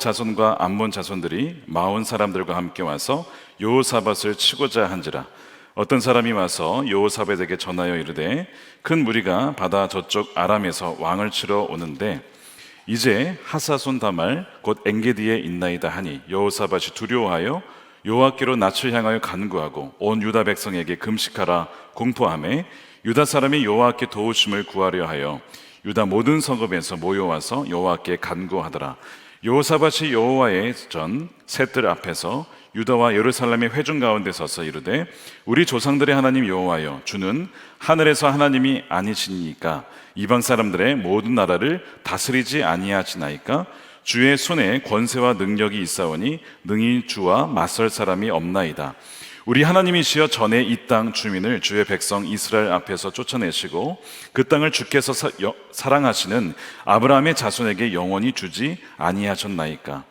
자손과 암몬 자손들이 마온 사람들과 함께 와서 여호사밧을 치고자 한지라. 어떤 사람이 와서 여호사밧에게 전하여 이르되 큰 무리가 바다 저쪽 아람에서 왕을 치러 오는데 이제 하사손 다말 곧 엔게디에 있나이다 하니 여호사밧이 두려워하여 여호와께로 낯을 향하여 간구하고 온 유다 백성에게 금식하라 공포하매 유다 사람이 여호와께 도우심을 구하려 하여 유다 모든 성읍에서 모여와서 여호와께 간구하더라. 여호사밧이 여호와의 전 셋들 앞에서 유다와 예루살렘의 회중 가운데 서서 이르되 우리 조상들의 하나님 여호와여, 주는 하늘에서 하나님이 아니시니까 이방 사람들의 모든 나라를 다스리지 아니하시나이까? 주의 손에 권세와 능력이 있사오니 능히 주와 맞설 사람이 없나이다. 우리 하나님이시여, 전에 이 땅 주민을 주의 백성 이스라엘 앞에서 쫓아내시고 그 땅을 주께서 사랑하시는 아브라함의 자손에게 영원히 주지 아니하셨나이까?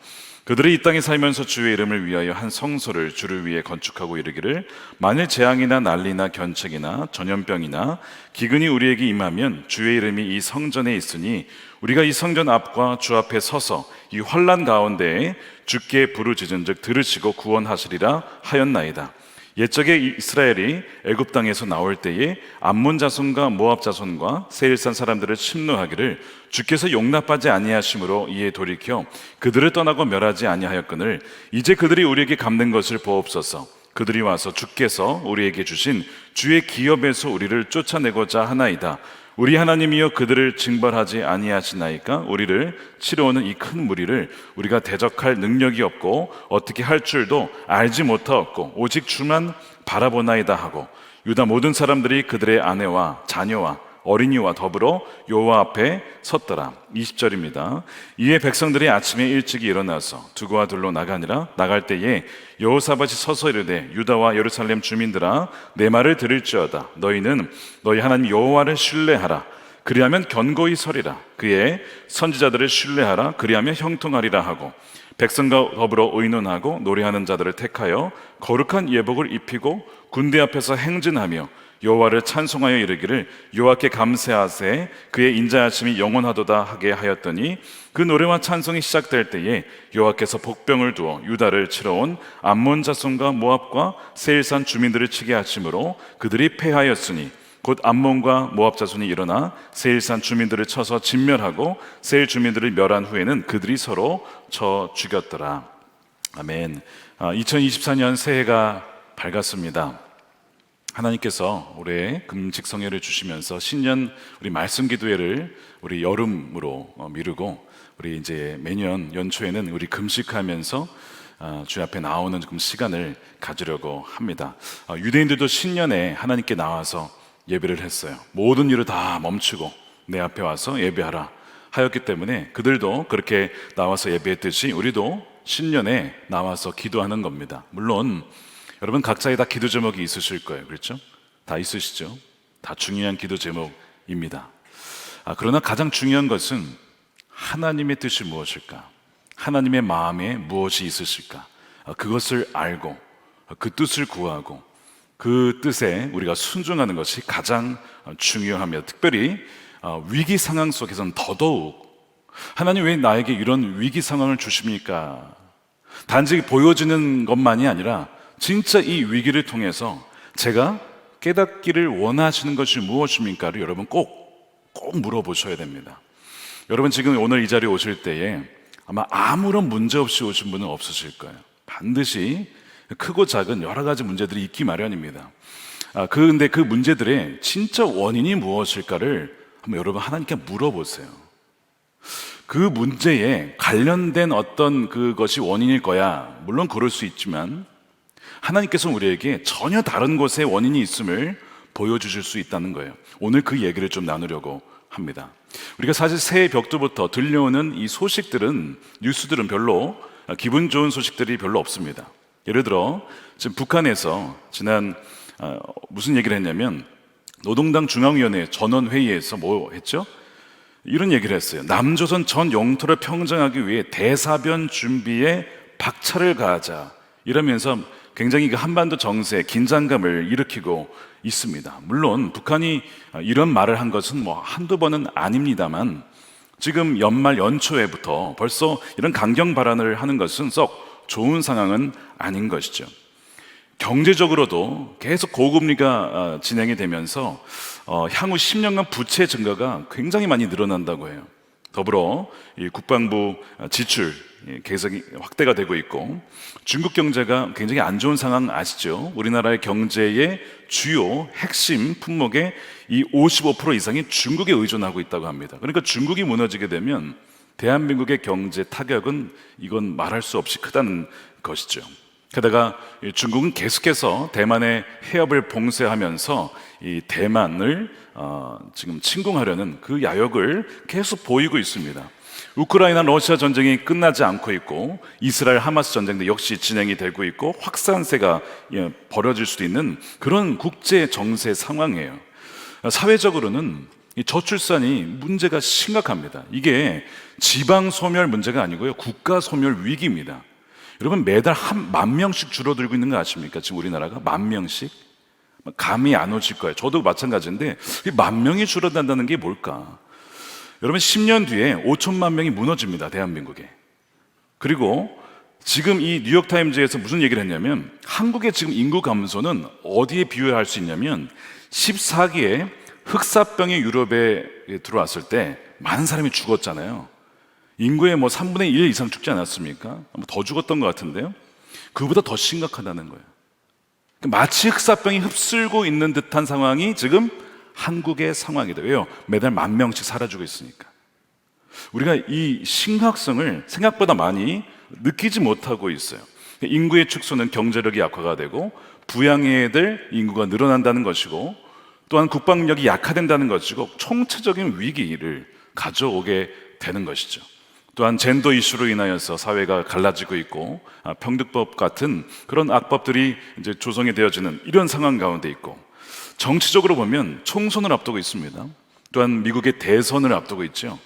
그들이 이 땅에 살면서 주의 이름을 위하여 한 성소를 주를 위해 건축하고 이르기를 만일 재앙이나 난리나 견책이나 전염병이나 기근이 우리에게 임하면 주의 이름이 이 성전에 있으니 우리가 이 성전 앞과 주 앞에 서서 이 환난 가운데에 주께 부르짖은즉 들으시고 구원하시리라 하였나이다. 옛적에 이스라엘이 애굽 땅에서 나올 때에 암몬 자손과 모압 자손과 세일산 사람들을 침노하기를 주께서 용납하지 아니하심으로 이에 돌이켜 그들을 떠나고 멸하지 아니하였거늘 이제 그들이 우리에게 갚는 것을 보옵소서. 그들이 와서 주께서 우리에게 주신 주의 기업에서 우리를 쫓아내고자 하나이다. 우리 하나님이여, 그들을 징벌하지 아니하시나이까? 우리를 치러오는 이 큰 무리를 우리가 대적할 능력이 없고 어떻게 할 줄도 알지 못하였고 오직 주만 바라보나이다 하고 유다 모든 사람들이 그들의 아내와 자녀와 어린이와 더불어 여호와 앞에 섰더라. 20절입니다. 이에 백성들이 아침에 일찍 일어나서 두고와 둘로 나가니라. 나갈 때에 여호사밧이 서서 이르되 유다와 예루살렘 주민들아, 내 말을 들을지어다. 너희는 너희 하나님 여호와를 신뢰하라. 그리하면 견고히 서리라. 그의 선지자들을 신뢰하라. 그리하면 형통하리라 하고 백성과 더불어 의논하고 노래하는 자들을 택하여 거룩한 예복을 입히고 군대 앞에서 행진하며 여호와를 찬송하여 이르기를 여호와께 감사하세 그의 인자하심이 영원하도다 하게 하였더니 그 노래와 찬송이 시작될 때에 여호와께서 복병을 두어 유다를 치러 온 암몬 자손과 모압과 세일산 주민들을 치게 하심으로 그들이 패하였으니 곧 암몬과 모압 자손이 일어나 세일산 주민들을 쳐서 진멸하고 세일 주민들을 멸한 후에는 그들이 서로 쳐 죽였더라. 아멘. 2024년 새해가 밝았습니다. 하나님께서 올해 금식성회를 주시면서 신년 우리 말씀 기도회를 우리 여름으로 미루고 우리 이제 매년 연초에는 우리 금식하면서 주 앞에 나오는 시간을 가지려고 합니다. 유대인들도 신년에 하나님께 나와서 예배를 했어요. 모든 일을 다 멈추고 내 앞에 와서 예배하라 하였기 때문에 그들도 그렇게 나와서 예배했듯이 우리도 신년에 나와서 기도하는 겁니다. 물론 여러분 각자의 다 기도 제목이 있으실 거예요. 그렇죠? 다 있으시죠? 다 중요한 기도 제목입니다. 그러나 가장 중요한 것은 하나님의 뜻이 무엇일까? 하나님의 마음에 무엇이 있으실까? 그것을 알고 그 뜻을 구하고 그 뜻에 우리가 순종하는 것이 가장 중요하며 특별히 위기 상황 속에서는 더더욱 하나님 왜 나에게 이런 위기 상황을 주십니까? 단지 보여지는 것만이 아니라 진짜 이 위기를 통해서 제가 깨닫기를 원하시는 것이 무엇입니까를 여러분 꼭 물어보셔야 됩니다. 여러분 지금 오늘 이 자리에 오실 때에 아마 아무런 문제 없이 오신 분은 없으실 거예요. 반드시 크고 작은 여러 가지 문제들이 있기 마련입니다. 그런데 그 문제들의 진짜 원인이 무엇일까를 한번 여러분 하나님께 물어보세요. 그 문제에 관련된 어떤 그것이 원인일 거야. 물론 그럴 수 있지만 하나님께서는 우리에게 전혀 다른 곳에 원인이 있음을 보여주실 수 있다는 거예요. 오늘 그 얘기를 좀 나누려고 합니다. 우리가 사실 새해 벽두부터 들려오는 이 소식들은, 뉴스들은 별로 기분 좋은 소식들이 별로 없습니다. 예를 들어 지금 북한에서 지난 무슨 얘기를 했냐면 노동당 중앙위원회 전원회의에서 뭐 했죠? 이런 얘기를 했어요. 남조선 전 영토를 평정하기 위해 대사변 준비에 박차를 가하자 이러면서 굉장히 그 한반도 정세, 긴장감을 일으키고 있습니다. 물론 북한이 이런 말을 한 것은 뭐 한두 번은 아닙니다만 지금 연말 연초에부터 벌써 이런 강경 발언을 하는 것은 썩 좋은 상황은 아닌 것이죠. 경제적으로도 계속 고금리가 진행이 되면서 향후 10년간 부채 증가가 굉장히 많이 늘어난다고 해요. 더불어 이 국방부 지출 계속이 확대가 되고 있고, 중국 경제가 굉장히 안 좋은 상황 아시죠? 우리나라의 경제의 주요 핵심 품목의 이 55% 이상이 중국에 의존하고 있다고 합니다. 그러니까 중국이 무너지게 되면 대한민국의 경제 타격은 이건 말할 수 없이 크다는 것이죠. 게다가 중국은 계속해서 대만의 해협을 봉쇄하면서 이 대만을 지금 침공하려는 그 야욕을 계속 보이고 있습니다. 우크라이나 러시아 전쟁이 끝나지 않고 있고, 이스라엘 하마스 전쟁도 역시 진행이 되고 있고, 확산세가 벌어질 수도 있는 그런 국제 정세 상황이에요. 사회적으로는 이 저출산이 문제가 심각합니다. 이게 지방 소멸 문제가 아니고요, 국가 소멸 위기입니다. 여러분, 매달 10,000명씩 줄어들고 있는 거 아십니까? 지금 우리나라가 10,000명씩? 감이 안 오실 거예요. 저도 마찬가지인데, 10,000명이 줄어든다는 게 뭘까? 여러분, 10년 뒤에 5천만 명이 무너집니다, 대한민국에. 그리고 지금 이 뉴욕타임즈에서 무슨 얘기를 했냐면, 한국의 지금 인구 감소는 어디에 비유할 수 있냐면, 14기에 흑사병이 유럽에 들어왔을 때 많은 사람이 죽었잖아요. 인구의 3분의 1 이상 죽지 않았습니까? 더 죽었던 것 같은데요. 그보다 더 심각하다는 거예요. 마치 흑사병이 휩쓸고 있는 듯한 상황이 지금 한국의 상황이다. 왜요? 매달 10,000명씩 사라지고 있으니까. 우리가 이 심각성을 생각보다 많이 느끼지 못하고 있어요. 인구의 축소는 경제력이 약화가 되고, 부양해야 될 인구가 늘어난다는 것이고, 또한 국방력이 약화된다는 것이고, 총체적인 위기를 가져오게 되는 것이죠. 또한 젠더 이슈로 인하여서 사회가 갈라지고 있고, 평등법 같은 그런 악법들이 이제 조성이 되어지는 이런 상황 가운데 있고, 정치적으로 보면 총선을 앞두고 있습니다. 또한 미국의 대선을 앞두고 있죠.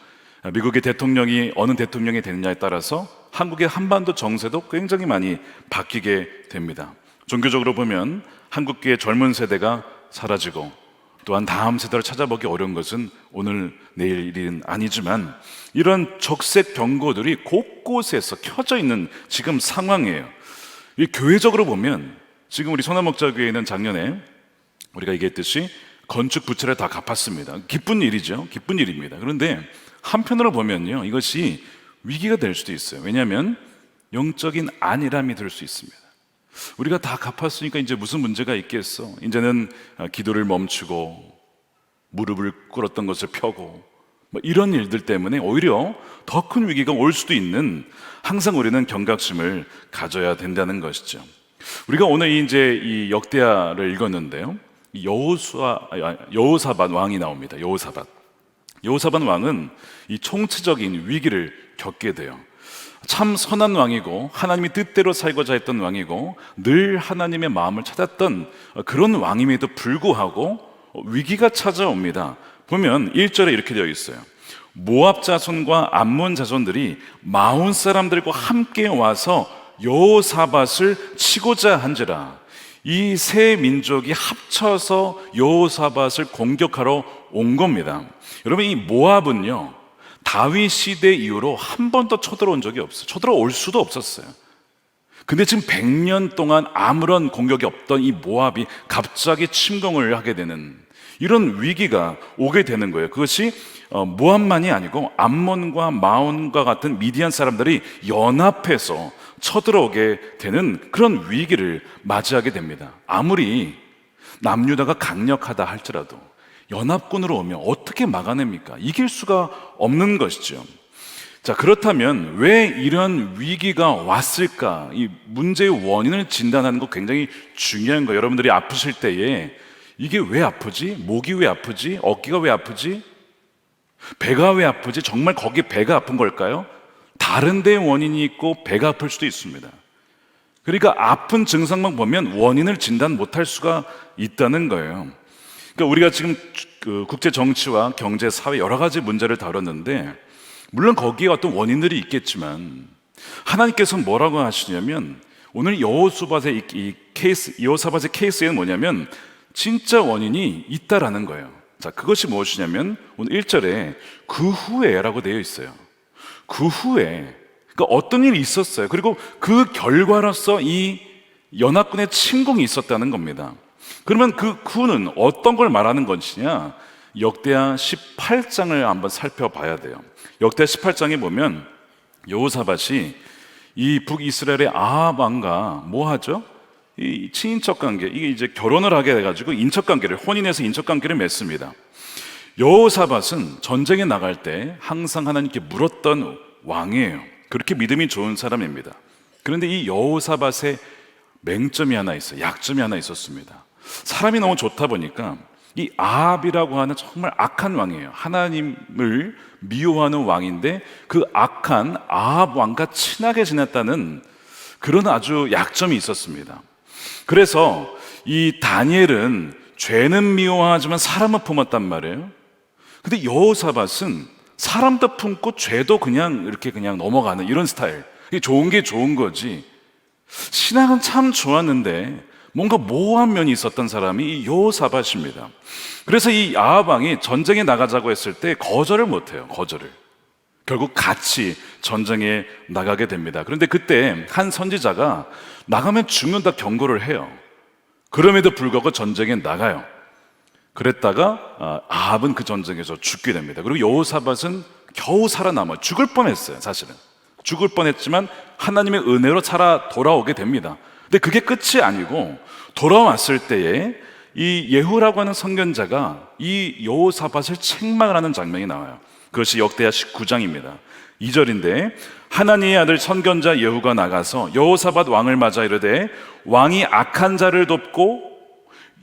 미국의 대통령이 어느 대통령이 되느냐에 따라서 한국의 한반도 정세도 굉장히 많이 바뀌게 됩니다. 종교적으로 보면 한국계의 젊은 세대가 사라지고, 또한 다음 세대를 찾아보기 어려운 것은 오늘 내일 일은 아니지만, 이런 적색 경고들이 곳곳에서 켜져 있는 지금 상황이에요. 이 교회적으로 보면 지금 우리 소나목자교회는 작년에 우리가 얘기했듯이 건축 부채를 다 갚았습니다. 기쁜 일이죠. 기쁜 일입니다. 그런데 한편으로 보면요, 이것이 위기가 될 수도 있어요. 왜냐하면 영적인 안일함이 될 수 있습니다. 우리가 다 갚았으니까 이제 무슨 문제가 있겠어? 이제는 기도를 멈추고 무릎을 꿇었던 것을 펴고 이런 일들 때문에 오히려 더 큰 위기가 올 수도 있는, 항상 우리는 경각심을 가져야 된다는 것이죠. 우리가 오늘 이제 이 역대하를 읽었는데요, 여호사밧 왕이 나옵니다. 여호사밧 왕은 이 총체적인 위기를 겪게 돼요. 참 선한 왕이고, 하나님이 뜻대로 살고자 했던 왕이고, 늘 하나님의 마음을 찾았던 그런 왕임에도 불구하고 위기가 찾아옵니다. 보면 1절에 이렇게 되어 있어요. 모압 자손과 암몬 자손들이 마온 사람들과 함께 와서 여호사밧을 치고자 한지라. 이 세 민족이 합쳐서 여호사밧을 공격하러 온 겁니다. 여러분, 이 모압은요, 다윗 시대 이후로 한 번도 쳐들어온 적이 없어요. 쳐들어올 수도 없었어요. 근데 지금 100년 동안 아무런 공격이 없던 이 모압이 갑자기 침공을 하게 되는 이런 위기가 오게 되는 거예요. 그것이 모압만이 아니고 암몬과 마온과 같은 미디안 사람들이 연합해서 쳐들어오게 되는 그런 위기를 맞이하게 됩니다. 아무리 남유다가 강력하다 할지라도 연합군으로 오면 어떻게 막아냅니까? 이길 수가 없는 것이죠. 자, 그렇다면 왜 이런 위기가 왔을까? 이 문제의 원인을 진단하는 거 굉장히 중요한 거예요. 여러분들이 아프실 때에 이게 왜 아프지? 목이 왜 아프지? 어깨가 왜 아프지? 배가 왜 아프지? 정말 거기 배가 아픈 걸까요? 다른 데에 원인이 있고 배가 아플 수도 있습니다. 그러니까 아픈 증상만 보면 원인을 진단 못할 수가 있다는 거예요. 그러니까 우리가 지금 국제 정치와 경제, 사회 여러 가지 문제를 다뤘는데, 물론 거기에 어떤 원인들이 있겠지만 하나님께서는 뭐라고 하시냐면, 오늘 여호사밧의 이 케이스, 여호사밧의 케이스에는 뭐냐면 진짜 원인이 있다라는 거예요. 자, 그것이 무엇이냐면 오늘 1절에 그 후에라고 되어 있어요. 그 후에, 그러니까 어떤 일이 있었어요. 그리고 그 결과로서 이 연합군의 침공이 있었다는 겁니다. 그러면 그 후는 어떤 걸 말하는 것이냐? 역대하 18장을 한번 살펴봐야 돼요. 역대하 18장에 보면 여호사밧이 이 북이스라엘의 아합 왕과 뭐 하죠? 이 친인척 관계, 이게 이제 결혼을 하게 돼가지고 인척 관계를, 혼인해서 인척 관계를 맺습니다. 여호사밧은 전쟁에 나갈 때 항상 하나님께 물었던 왕이에요. 그렇게 믿음이 좋은 사람입니다. 그런데 이 여호사밧의 맹점이 하나 있어요. 약점이 하나 있었습니다. 사람이 너무 좋다 보니까 이 아합이라고 하는 정말 악한 왕이에요. 하나님을 미워하는 왕인데 그 악한 아합 왕과 친하게 지냈다는 그런 아주 약점이 있었습니다. 그래서 이 다니엘은 죄는 미워하지만 사람은 품었단 말이에요. 근데 여호사밧은 사람도 품고 죄도 그냥 이렇게 그냥 넘어가는 이런 스타일. 이게 좋은 게 좋은 거지. 신앙은 참 좋았는데 뭔가 모호한 면이 있었던 사람이 이 여호사밧입니다. 그래서 이 아합 왕이 전쟁에 나가자고 했을 때 거절을 못해요. 거절을. 결국 같이 전쟁에 나가게 됩니다. 그런데 그때 한 선지자가 나가면 죽는다 경고를 해요. 그럼에도 불구하고 전쟁에 나가요. 그랬다가 아합은 그 전쟁에서 죽게 됩니다. 그리고 여호사밧은 겨우 살아남아요. 죽을 뻔했어요. 사실은 죽을 뻔했지만 하나님의 은혜로 살아 돌아오게 됩니다. 근데 그게 끝이 아니고 돌아왔을 때에 이 예후라고 하는 선견자가 이 여호사밧을 책망을 하는 장면이 나와요. 그것이 역대하 19장입니다 2절인데 하나님의 아들 선견자 예후가 나가서 여호사밧 왕을 맞아 이르되 왕이 악한 자를 돕고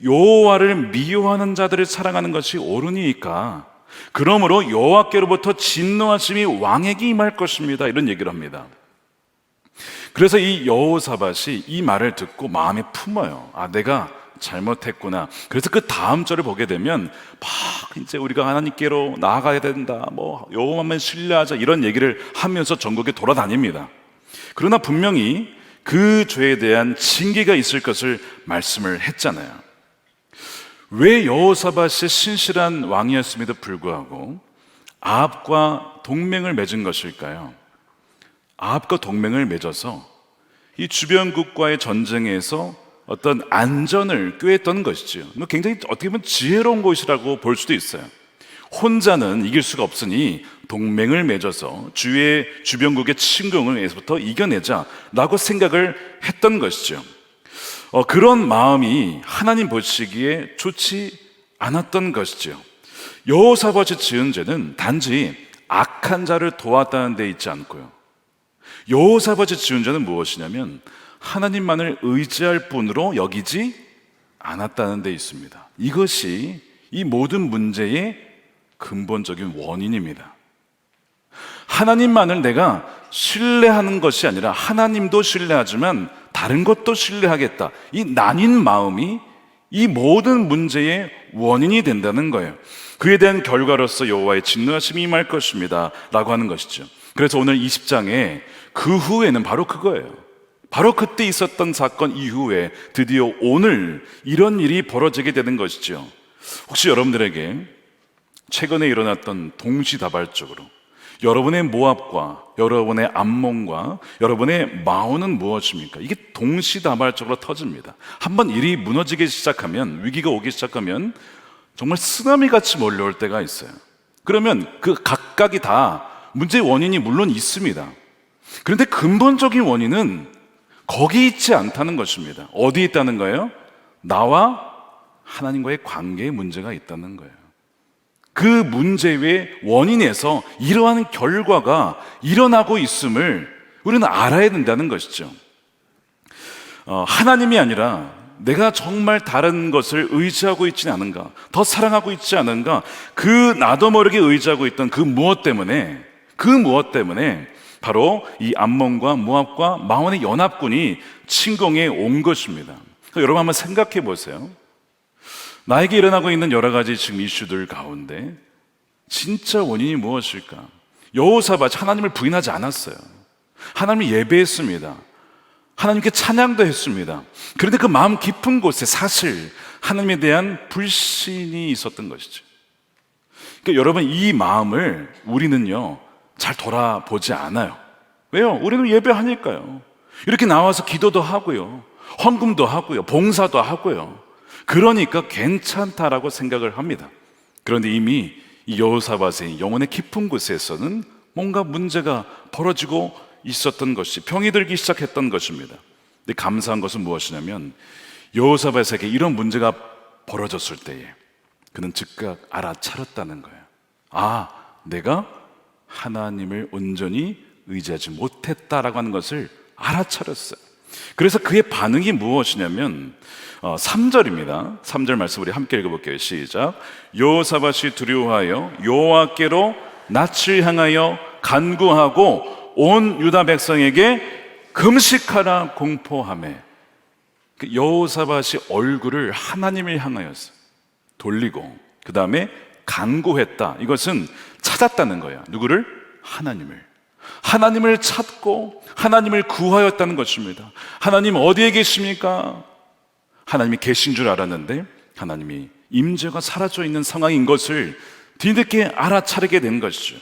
여호와를 미워하는 자들을 사랑하는 것이 옳으니까 그러므로 여호와께로부터 진노하심이 왕에게 임할 것입니다. 이런 얘기를 합니다. 그래서 이 여호사밧이 이 말을 듣고 마음에 품어요. 아, 내가 잘못했구나. 그래서 그 다음 절을 보게 되면 막 이제 우리가 하나님께로 나아가야 된다, 뭐 여호와만 신뢰하자, 이런 얘기를 하면서 전국에 돌아다닙니다. 그러나 분명히 그 죄에 대한 징계가 있을 것을 말씀을 했잖아요. 왜 여호사밧이 신실한 왕이었음에도 불구하고 아합과 동맹을 맺은 것일까요? 아합과 동맹을 맺어서 이 주변국과의 전쟁에서 어떤 안전을 꾀했던 것이죠. 굉장히 어떻게 보면 지혜로운 것이라고 볼 수도 있어요. 혼자는 이길 수가 없으니 동맹을 맺어서 주의 주변국의 침공에서부터 이겨내자라고 생각을 했던 것이죠. 그런 마음이 하나님 보시기에 좋지 않았던 것이죠. 여호사밧이 지은 죄는 단지 악한 자를 도왔다는 데 있지 않고요, 여호사밧이 지은 죄는 무엇이냐면 하나님만을 의지할 뿐으로 여기지 않았다는 데 있습니다. 이것이 이 모든 문제의 근본적인 원인입니다. 하나님만을 내가 신뢰하는 것이 아니라 하나님도 신뢰하지만 다른 것도 신뢰하겠다, 이 나뉜 마음이 이 모든 문제의 원인이 된다는 거예요. 그에 대한 결과로서 여호와의 진노하심이 임할 것입니다 라고 하는 것이죠. 그래서 오늘 20장에 그 후에는 바로 그거예요. 바로 그때 있었던 사건 이후에 드디어 오늘 이런 일이 벌어지게 되는 것이죠. 혹시 여러분들에게 최근에 일어났던 동시다발적으로 여러분의 모압과 여러분의 암몬과 여러분의 마온은 무엇입니까? 이게 동시다발적으로 터집니다. 한번 일이 무너지기 시작하면, 위기가 오기 시작하면 정말 쓰나미같이 몰려올 때가 있어요. 그러면 그 각각이 다 문제의 원인이 물론 있습니다. 그런데 근본적인 원인은 거기 있지 않다는 것입니다. 어디에 있다는 거예요? 나와 하나님과의 관계에 문제가 있다는 거예요. 그 문제의 원인에서 이러한 결과가 일어나고 있음을 우리는 알아야 된다는 것이죠. 하나님이 아니라 내가 정말 다른 것을 의지하고 있지는 않은가, 더 사랑하고 있지 않은가, 그 나도 모르게 의지하고 있던 그 무엇 때문에 바로 이 암몬과 모압과 마온의 연합군이 침공해 온 것입니다. 여러분 한번 생각해 보세요. 나에게 일어나고 있는 여러 가지 지금 이슈들 가운데 진짜 원인이 무엇일까? 여호사밧 하나님을 부인하지 않았어요. 하나님을 예배했습니다. 하나님께 찬양도 했습니다. 그런데 그 마음 깊은 곳에 사실 하나님에 대한 불신이 있었던 것이죠. 그러니까 여러분, 이 마음을 우리는요 잘 돌아보지 않아요. 왜요? 우리는 예배하니까요. 이렇게 나와서 기도도 하고요, 헌금도 하고요, 봉사도 하고요. 그러니까 괜찮다라고 생각을 합니다. 그런데 이미 이 여호사밧의 영혼의 깊은 곳에서는 뭔가 문제가 벌어지고 있었던 것이, 병이 들기 시작했던 것입니다. 근데 감사한 것은 무엇이냐면, 여호사밧에게 이런 문제가 벌어졌을 때에 그는 즉각 알아차렸다는 거예요. 아, 내가 하나님을 온전히 의지하지 못했다라고 하는 것을 알아차렸어요. 그래서 그의 반응이 무엇이냐면 3절입니다. 3절 말씀 우리 함께 읽어볼게요. 시작. 여호사밧이 두려워하여 여호와께로 낯을 향하여 간구하고 온 유다 백성에게 금식하라 공포하매. 여호사밧이 얼굴을 하나님을 향하여서 돌리고 그 다음에 간구했다. 이것은 찾았다는 거예요. 누구를? 하나님을 찾고 하나님을 구하였다는 것입니다. 하나님 어디에 계십니까? 하나님이 계신 줄 알았는데 하나님이 임재가 사라져 있는 상황인 것을 뒤늦게 알아차리게 된 것이죠.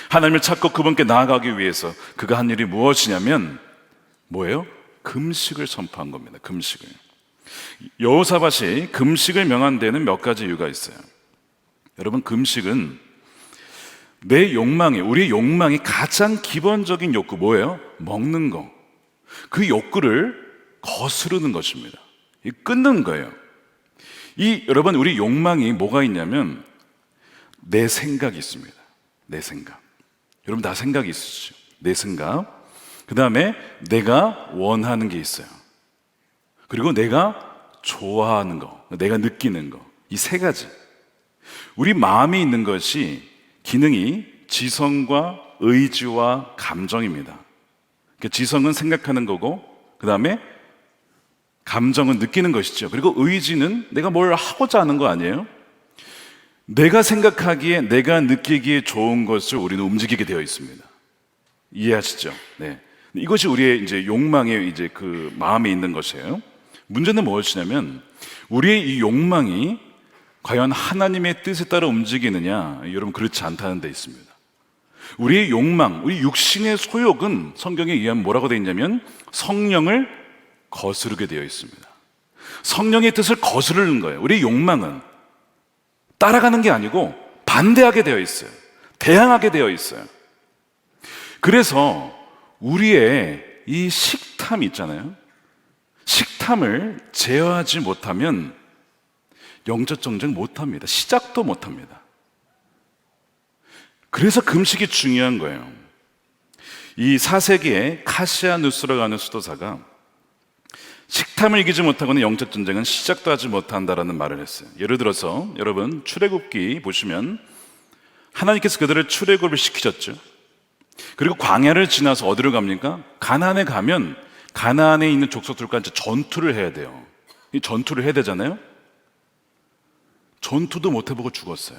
하나님을 찾고 그분께 나아가기 위해서 그가 한 일이 무엇이냐면 뭐예요? 금식을 선포한 겁니다. 금식을. 여호사밧이 금식을 명한 데는 몇 가지 이유가 있어요. 여러분, 금식은 내 욕망이, 우리의 욕망이 가장 기본적인 욕구 뭐예요? 먹는 거. 그 욕구를 거스르는 것입니다. 끊는 거예요. 여러분, 우리 욕망이 뭐가 있냐면 내 생각이 있습니다. 내 생각. 여러분 다 생각이 있으시죠? 내 생각. 그 다음에 내가 원하는 게 있어요. 그리고 내가 좋아하는 거, 내가 느끼는 거. 이 세 가지. 우리 마음에 있는 것이 기능이 지성과 의지와 감정입니다. 그러니까 지성은 생각하는 거고, 그 다음에 감정은 느끼는 것이죠. 그리고 의지는 내가 뭘 하고자 하는 거 아니에요? 내가 생각하기에, 내가 느끼기에 좋은 것을 우리는 움직이게 되어 있습니다. 이해하시죠? 네. 이것이 우리의 이제 욕망의 이제 그 마음에 있는 것이에요. 문제는 무엇이냐면 우리의 이 욕망이 과연 하나님의 뜻에 따라 움직이느냐? 여러분, 그렇지 않다는 데 있습니다. 우리의 욕망, 우리 육신의 소욕은 성경에 의하면 뭐라고 되어 있냐면 성령을 거스르게 되어 있습니다. 성령의 뜻을 거스르는 거예요. 우리의 욕망은 따라가는 게 아니고 반대하게 되어 있어요. 대항하게 되어 있어요. 그래서 우리의 이 식탐 있잖아요. 식탐을 제어하지 못하면 영적 전쟁 못합니다. 시작도 못합니다. 그래서 금식이 중요한 거예요. 이 4세기에 카시아누스라고 하는 수도사가 식탐을 이기지 못하고는 영적 전쟁은 시작도 하지 못한다라는 말을 했어요. 예를 들어서 여러분, 출애굽기 보시면 하나님께서 그들을 출애굽을 시키셨죠. 그리고 광야를 지나서 어디로 갑니까? 가나안에 가면 가나안에 있는 족속들과 이제 전투를 해야 돼요. 이 전투를 해야 되잖아요. 전투도 못 해보고 죽었어요.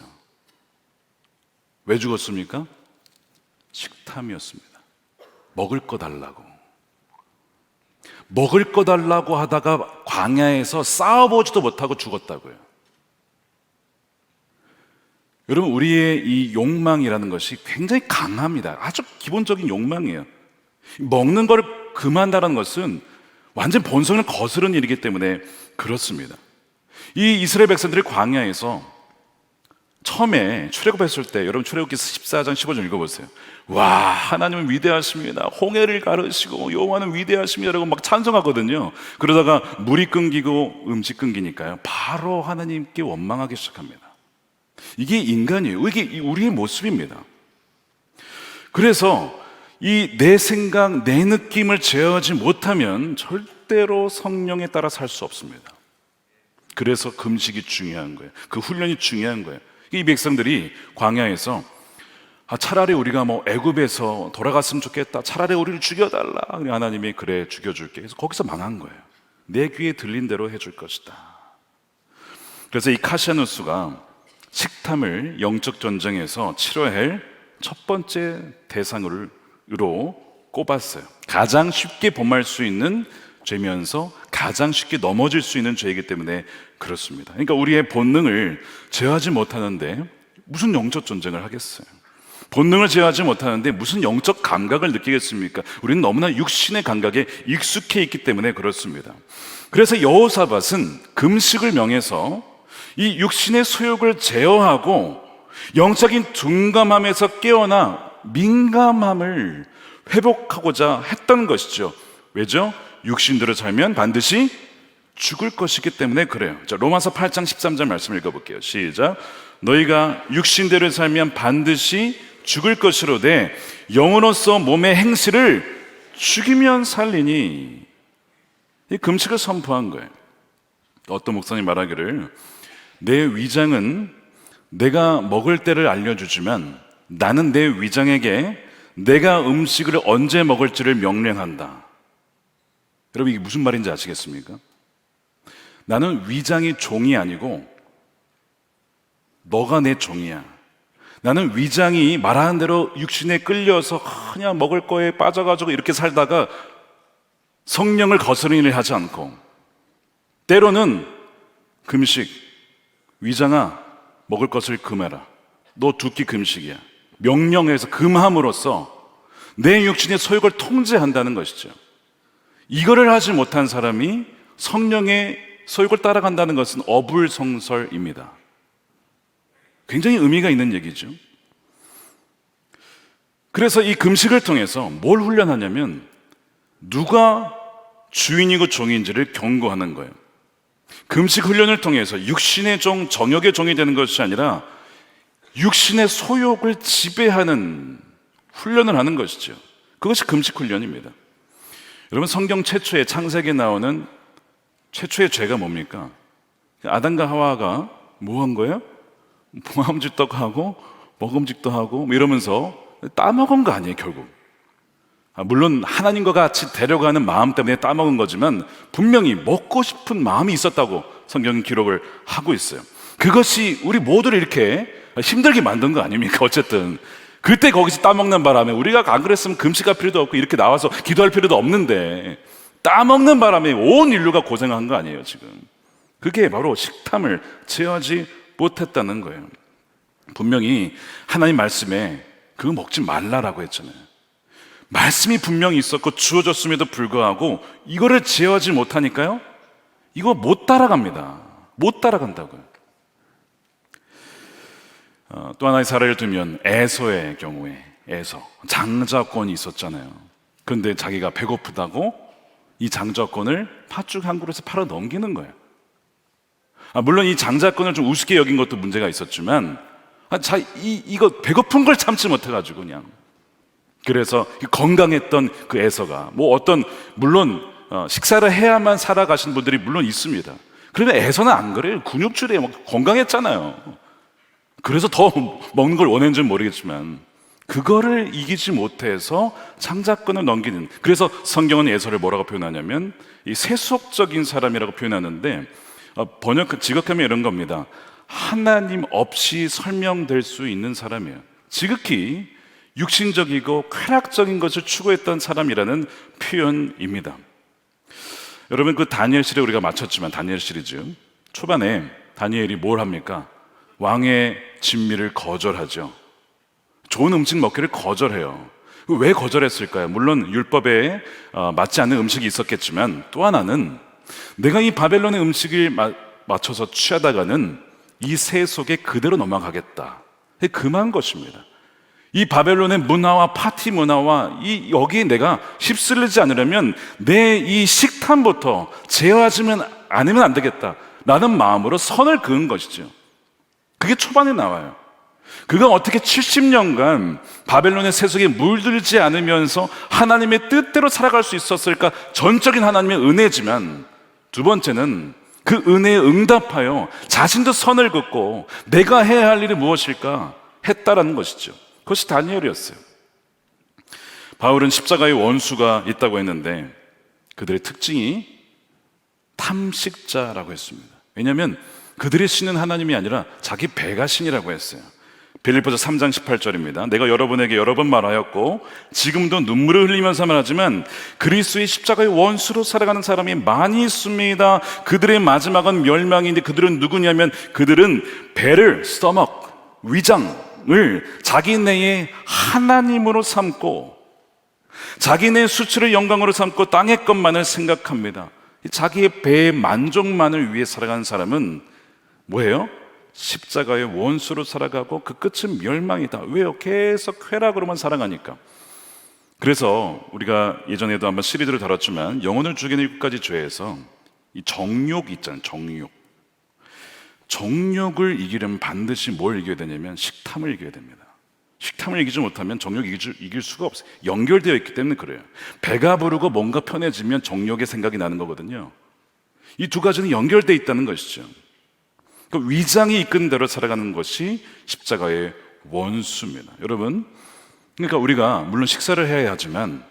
왜 죽었습니까? 식탐이었습니다. 먹을 거 달라고. 먹을 거 달라고 하다가 광야에서 싸워보지도 못하고 죽었다고요. 여러분, 우리의 이 욕망이라는 것이 굉장히 강합니다. 아주 기본적인 욕망이에요. 먹는 걸 금한다는 것은 완전 본성을 거스르는 일이기 때문에 그렇습니다. 이 이스라엘 백성들이 광야에서 처음에 출애굽했을 때, 여러분 출애굽기서 14장 15절 읽어보세요. 와, 하나님은 위대하십니다. 홍해를 가르시고 여호와는 위대하십니다라고 막 찬송하거든요. 그러다가 물이 끊기고 음식 끊기니까요, 바로 하나님께 원망하기 시작합니다. 이게 인간이에요. 이게 우리의 모습입니다. 그래서 이 내 생각, 내 느낌을 제어하지 못하면 절대로 성령에 따라 살 수 없습니다. 그래서 금식이 중요한 거예요. 그 훈련이 중요한 거예요. 이 백성들이 광야에서 차라리 우리가 뭐 애굽에서 돌아갔으면 좋겠다. 차라리 우리를 죽여달라. 하나님이 그래, 죽여줄게. 그래서 거기서 망한 거예요. 내 귀에 들린 대로 해줄 것이다. 그래서 이 카시아누스가 식탐을 영적 전쟁에서 치러야 할 첫 번째 대상으로 꼽았어요. 가장 쉽게 범할 수 있는 죄면서 가장 쉽게 넘어질 수 있는 죄이기 때문에 그렇습니다. 그러니까 우리의 본능을 제어하지 못하는데 무슨 영적 전쟁을 하겠어요? 본능을 제어하지 못하는데 무슨 영적 감각을 느끼겠습니까? 우리는 너무나 육신의 감각에 익숙해 있기 때문에 그렇습니다. 그래서 여호사밧은 금식을 명해서 이 육신의 소욕을 제어하고 영적인 둔감함에서 깨어나 민감함을 회복하고자 했던 것이죠. 왜죠? 육신대로 살면 반드시 죽을 것이기 때문에 그래요. 자, 로마서 8장 13절 말씀 읽어볼게요. 시작. 너희가 육신대로 살면 반드시 죽을 것이로되 영으로서 몸의 행실을 죽이면 살리니. 이 금식을 선포한 거예요. 어떤 목사님 말하기를 내 위장은 내가 먹을 때를 알려주지만 나는 내 위장에게 내가 음식을 언제 먹을지를 명령한다. 여러분, 이게 무슨 말인지 아시겠습니까? 나는 위장이 종이 아니고 너가 내 종이야. 나는 위장이 말하는 대로 육신에 끌려서 그냥 먹을 거에 빠져가지고 이렇게 살다가 성령을 거스르는 일을 하지 않고, 때로는 금식, 위장아 먹을 것을 금해라, 너 두 끼 금식이야, 명령해서 금함으로써 내 육신의 소욕을 통제한다는 것이죠. 이거를 하지 못한 사람이 성령의 소욕을 따라간다는 것은 어불성설입니다. 굉장히 의미가 있는 얘기죠. 그래서 이 금식을 통해서 뭘 훈련하냐면 누가 주인이고 종인지를 경고하는 거예요. 금식 훈련을 통해서 육신의 종, 정욕의 종이 되는 것이 아니라 육신의 소욕을 지배하는 훈련을 하는 것이죠. 그것이 금식 훈련입니다. 여러분, 성경 최초의 창세기에 나오는 최초의 죄가 뭡니까? 아담과 하와가 뭐 한 거예요? 모함짓도 하고 먹음직도 하고 이러면서 따먹은 거 아니에요, 결국. 물론 하나님과 같이 데려가는 마음 때문에 따먹은 거지만 분명히 먹고 싶은 마음이 있었다고 성경은 기록을 하고 있어요. 그것이 우리 모두를 이렇게 힘들게 만든 거 아닙니까? 어쨌든 그때 거기서 따먹는 바람에 우리가 안 그랬으면 금식할 필요도 없고 이렇게 나와서 기도할 필요도 없는데 따먹는 바람에 온 인류가 고생한 거 아니에요, 지금. 그게 바로 식탐을 제어하지 못했다는 거예요. 분명히 하나님 말씀에 그거 먹지 말라라고 했잖아요. 말씀이 분명히 있었고 주어졌음에도 불구하고 이거를 제어하지 못하니까요, 이거 못 따라갑니다. 못 따라간다고요. 또 하나의 사례를 들면 에서의 경우에, 에서 장자권이 있었잖아요. 그런데 자기가 배고프다고 이 장자권을 팥죽 한 그릇에 팔아 넘기는 거예요. 물론 이 장자권을 좀 우습게 여긴 것도 문제가 있었지만 이거 배고픈 걸 참지 못해가지고 그냥, 그래서 건강했던 그 에서가 물론 식사를 해야만 살아가신 분들이 물론 있습니다. 그런데 에서는 안 그래요. 근육질에 건강했잖아요. 그래서 더 먹는 걸 원했는지는 모르겠지만 그거를 이기지 못해서 장자권을 넘기는, 그래서 성경은 에서를 뭐라고 표현하냐면 이 세속적인 사람이라고 표현하는데 직역하면 이런 겁니다. 하나님 없이 설명될 수 있는 사람이에요. 지극히 육신적이고 쾌락적인 것을 추구했던 사람이라는 표현입니다. 여러분, 그 다니엘 시리즈 우리가 마쳤지만 다니엘 시리즈 초반에 다니엘이 뭘 합니까? 왕의 진미를 거절하죠. 좋은 음식 먹기를 거절해요. 왜 거절했을까요? 물론 율법에 맞지 않는 음식이 있었겠지만 또 하나는 내가 이 바벨론의 음식을 맞춰서 취하다가는 이 새 속에 그대로 넘어가겠다, 금한 것입니다. 이 바벨론의 문화와 파티 문화와 여기에 내가 휩쓸리지 않으려면 내 이 식탐부터 제어하지 않으면 안 되겠다 라는 마음으로 선을 그은 것이죠. 그게 초반에 나와요. 그가 어떻게 70년간 바벨론의 세속에 물들지 않으면서 하나님의 뜻대로 살아갈 수 있었을까? 전적인 하나님의 은혜지만 두 번째는 그 은혜에 응답하여 자신도 선을 긋고 내가 해야 할 일이 무엇일까 했다라는 것이죠. 그것이 다니엘이었어요. 바울은 십자가의 원수가 있다고 했는데 그들의 특징이 탐식자라고 했습니다. 왜냐하면 그들의 신은 하나님이 아니라 자기 배가 신이라고 했어요. 빌립보서 3장 18절입니다. 내가 여러분에게 여러 번 말하였고 지금도 눈물을 흘리면서 말하지만 그리스도의 십자가의 원수로 살아가는 사람이 많이 있습니다. 그들의 마지막은 멸망인데 그들은 누구냐면 그들은 배를 스토먹, 위장을 자기네의 하나님으로 삼고 자기네 수치를 영광으로 삼고 땅의 것만을 생각합니다. 자기의 배의 만족만을 위해 살아가는 사람은 뭐예요? 십자가의 원수로 살아가고 그 끝은 멸망이다. 왜요? 계속 쾌락으로만 살아가니까. 그래서 우리가 예전에도 한번 시리즈를 다뤘지만 영혼을 죽이는 7가지 죄에서 이 정욕 있잖아요. 정욕을 이기려면 반드시 뭘 이겨야 되냐면 식탐을 이겨야 됩니다. 식탐을 이기지 못하면 정욕 이길 수가 없어요. 연결되어 있기 때문에 그래요. 배가 부르고 뭔가 편해지면 정욕의 생각이 나는 거거든요. 이 두 가지는 연결되어 있다는 것이죠. 그 위장이 이끄는 대로 살아가는 것이 십자가의 원수입니다. 여러분, 그러니까 우리가 물론 식사를 해야 하지만